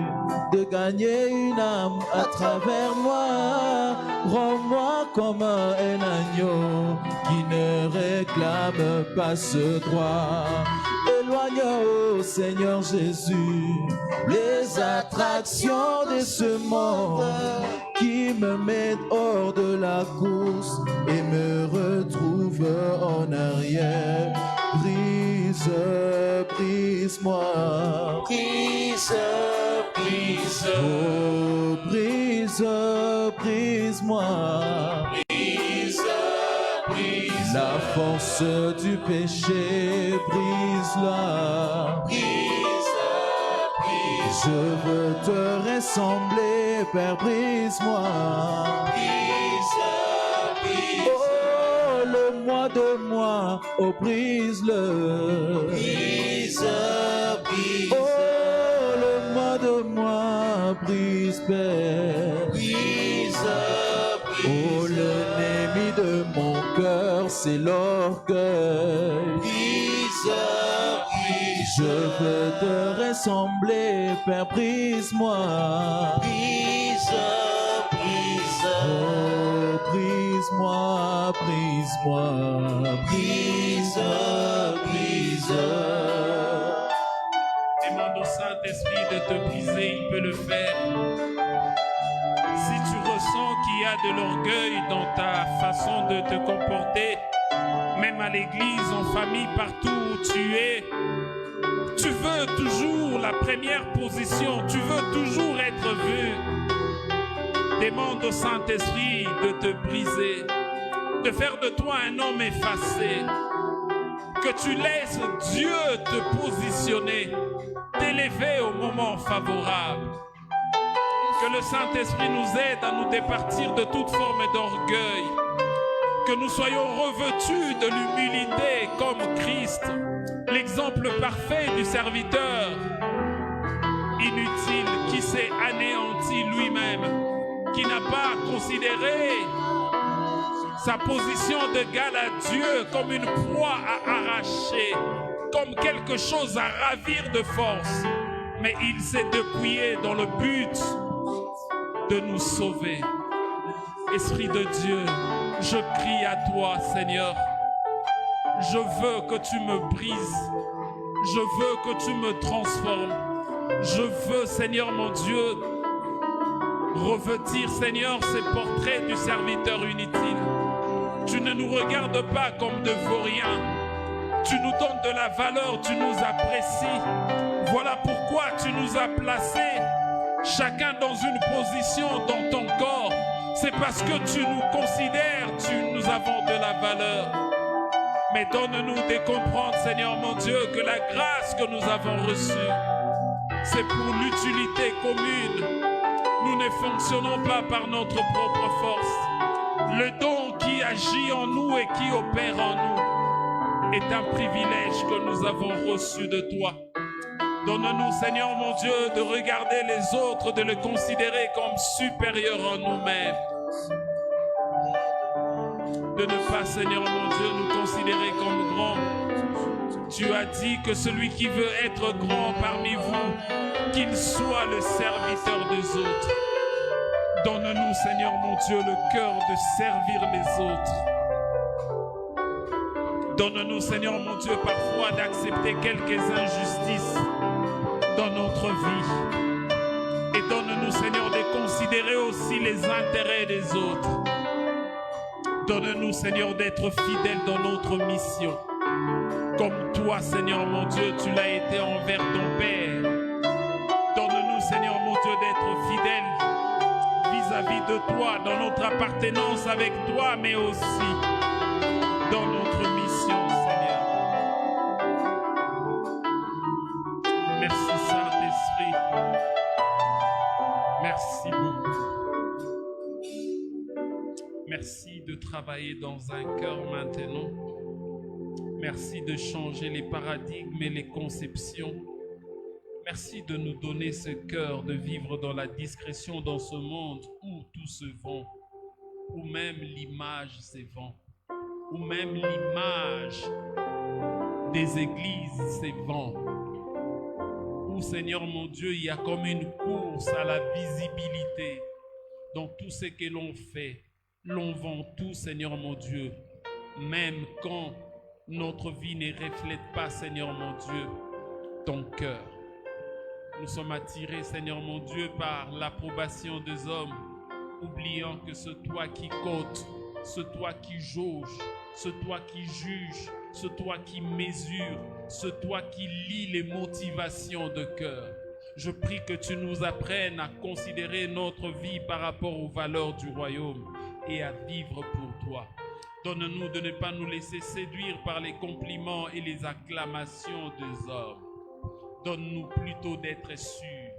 de gagner une âme à travers moi, rends-moi comme un agneau qui ne réclame pas ce droit. Éloigne, ô Seigneur Jésus, les attractions de ce monde qui me mettent hors de la course et me retrouvent en arrière. Brise, brise-moi, brise, brise, oh, brise, brise-moi, brise, brise. La force du péché, brise-la, brise, brise. Je veux te ressembler, Père, brise-moi, brise, brise. Oh, le moi de moi, oh, brise-le, brise, brise. Oh, le moi de moi, brise, Père, brise, brise. Oh, l'ennemi de mon cœur, c'est l'orgueil. Brise, brise. Je veux te ressembler, Père, brise-moi. Brise, brise. Oh, brise-moi, brise-moi, brise, brise. Demande au Saint-Esprit de te briser, il peut le faire. Si tu ressens qu'il y a de l'orgueil dans ta façon de te comporter, même à l'église, en famille, partout où tu es, tu veux toujours la première position, tu veux toujours être vu. Demande au Saint-Esprit de te briser, de faire de toi un homme effacé, que tu laisses Dieu te positionner, t'élever au moment favorable. Que le Saint-Esprit nous aide à nous départir de toute forme d'orgueil, que nous soyons revêtus de l'humilité comme Christ, l'exemple parfait du serviteur inutile qui s'est anéanti lui-même, qui n'a pas considéré sa position d'égal à Dieu comme une proie à arracher, comme quelque chose à ravir de force, mais il s'est dépouillé dans le but de nous sauver. Esprit de Dieu, je crie à toi, Seigneur. Je veux que tu me brises. Je veux que tu me transformes. Je veux, Seigneur mon Dieu, revêtir, Seigneur, ces portraits du serviteur inutile. Tu ne nous regardes pas comme de vauriens. Tu nous donnes de la valeur, tu nous apprécies. Voilà pourquoi tu nous as placés, chacun dans une position dans ton corps. C'est parce que tu nous considères, nous avons de la valeur. Mais donne-nous de comprendre, Seigneur mon Dieu, que la grâce que nous avons reçue, c'est pour l'utilité commune. Nous ne fonctionnons pas par notre propre force. Le don qui agit en nous et qui opère en nous est un privilège que nous avons reçu de toi. Donne-nous, Seigneur mon Dieu, de regarder les autres, de les considérer comme supérieurs à nous-mêmes. De ne pas, Seigneur mon Dieu, nous considérer comme grands, Tu as dit que celui qui veut être grand parmi vous, qu'il soit le serviteur des autres. Donne-nous, Seigneur mon Dieu, le cœur de servir les autres. Donne-nous, Seigneur mon Dieu, parfois d'accepter quelques injustices dans notre vie. Et donne-nous, Seigneur, de considérer aussi les intérêts des autres. Donne-nous, Seigneur, d'être fidèles dans notre mission. Comme toi, Seigneur mon Dieu, tu l'as été envers ton Père. Donne-nous, Seigneur mon Dieu, d'être fidèles vis-à-vis de toi, dans notre appartenance avec toi, mais aussi dans notre mission, Seigneur. Merci, Saint-Esprit. Merci beaucoup. Merci de travailler dans un cœur maintenant. Merci de changer les paradigmes et les conceptions. Merci de nous donner ce cœur de vivre dans la discrétion dans ce monde où tout se vend, où même l'image se vend, où même l'image des églises se vend, où, Seigneur mon Dieu, il y a comme une course à la visibilité dans tout ce que l'on fait. L'on vend tout, Seigneur mon Dieu, même quand notre vie ne reflète pas, Seigneur mon Dieu, ton cœur. Nous sommes attirés, Seigneur mon Dieu, par l'approbation des hommes, oubliant que c'est toi qui cote, c'est toi qui jauge, c'est toi qui juge, c'est toi qui mesure, c'est toi qui lis les motivations de cœur. Je prie que tu nous apprennes à considérer notre vie par rapport aux valeurs du royaume et à vivre pour toi. Donne-nous de ne pas nous laisser séduire par les compliments et les acclamations des hommes. Donne-nous plutôt d'être sûrs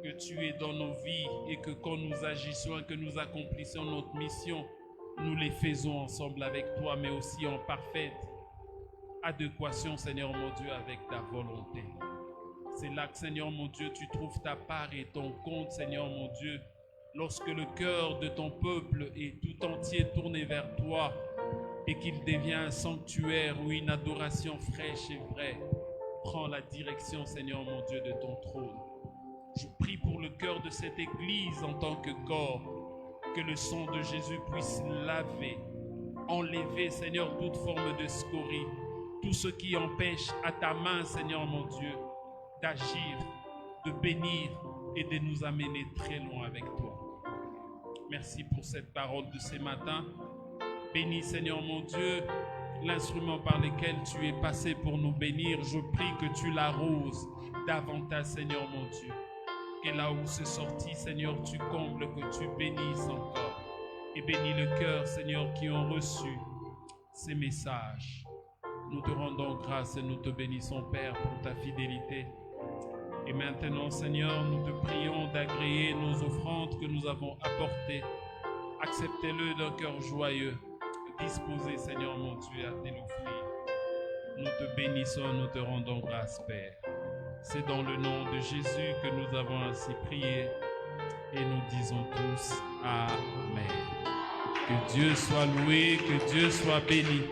que tu es dans nos vies et que quand nous agissons et que nous accomplissons notre mission, nous les faisons ensemble avec toi, mais aussi en parfaite adéquation, Seigneur mon Dieu, avec ta volonté. C'est là que, Seigneur mon Dieu, tu trouves ta part et ton compte, Seigneur mon Dieu, lorsque le cœur de ton peuple est tout entier tourné vers toi et qu'il devient un sanctuaire ou une adoration fraîche et vraie. Prends la direction, Seigneur mon Dieu, de ton trône. Je prie pour le cœur de cette Église en tant que corps, que le sang de Jésus puisse laver, enlever, Seigneur, toute forme de scorie, tout ce qui empêche à ta main, Seigneur mon Dieu, d'agir, de bénir et de nous amener très loin avec toi. Merci pour cette parole de ce matin. Bénis, Seigneur mon Dieu, l'instrument par lequel tu es passé pour nous bénir. Je prie que tu l'arroses davantage, Seigneur mon Dieu. Et là où c'est sorti, Seigneur, tu combles, que tu bénisses encore. Et bénis le cœur, Seigneur, qui ont reçu ces messages. Nous te rendons grâce et nous te bénissons, Père, pour ta fidélité. Et maintenant, Seigneur, nous te prions d'agréer nos offrandes que nous avons apportées. Acceptez-le d'un cœur joyeux. Disposé, Seigneur mon Dieu, à te l'offrir. Nous te bénissons, nous te rendons grâce, Père. C'est dans le nom de Jésus que nous avons ainsi prié et nous disons tous Amen. Que Dieu soit loué, que Dieu soit béni.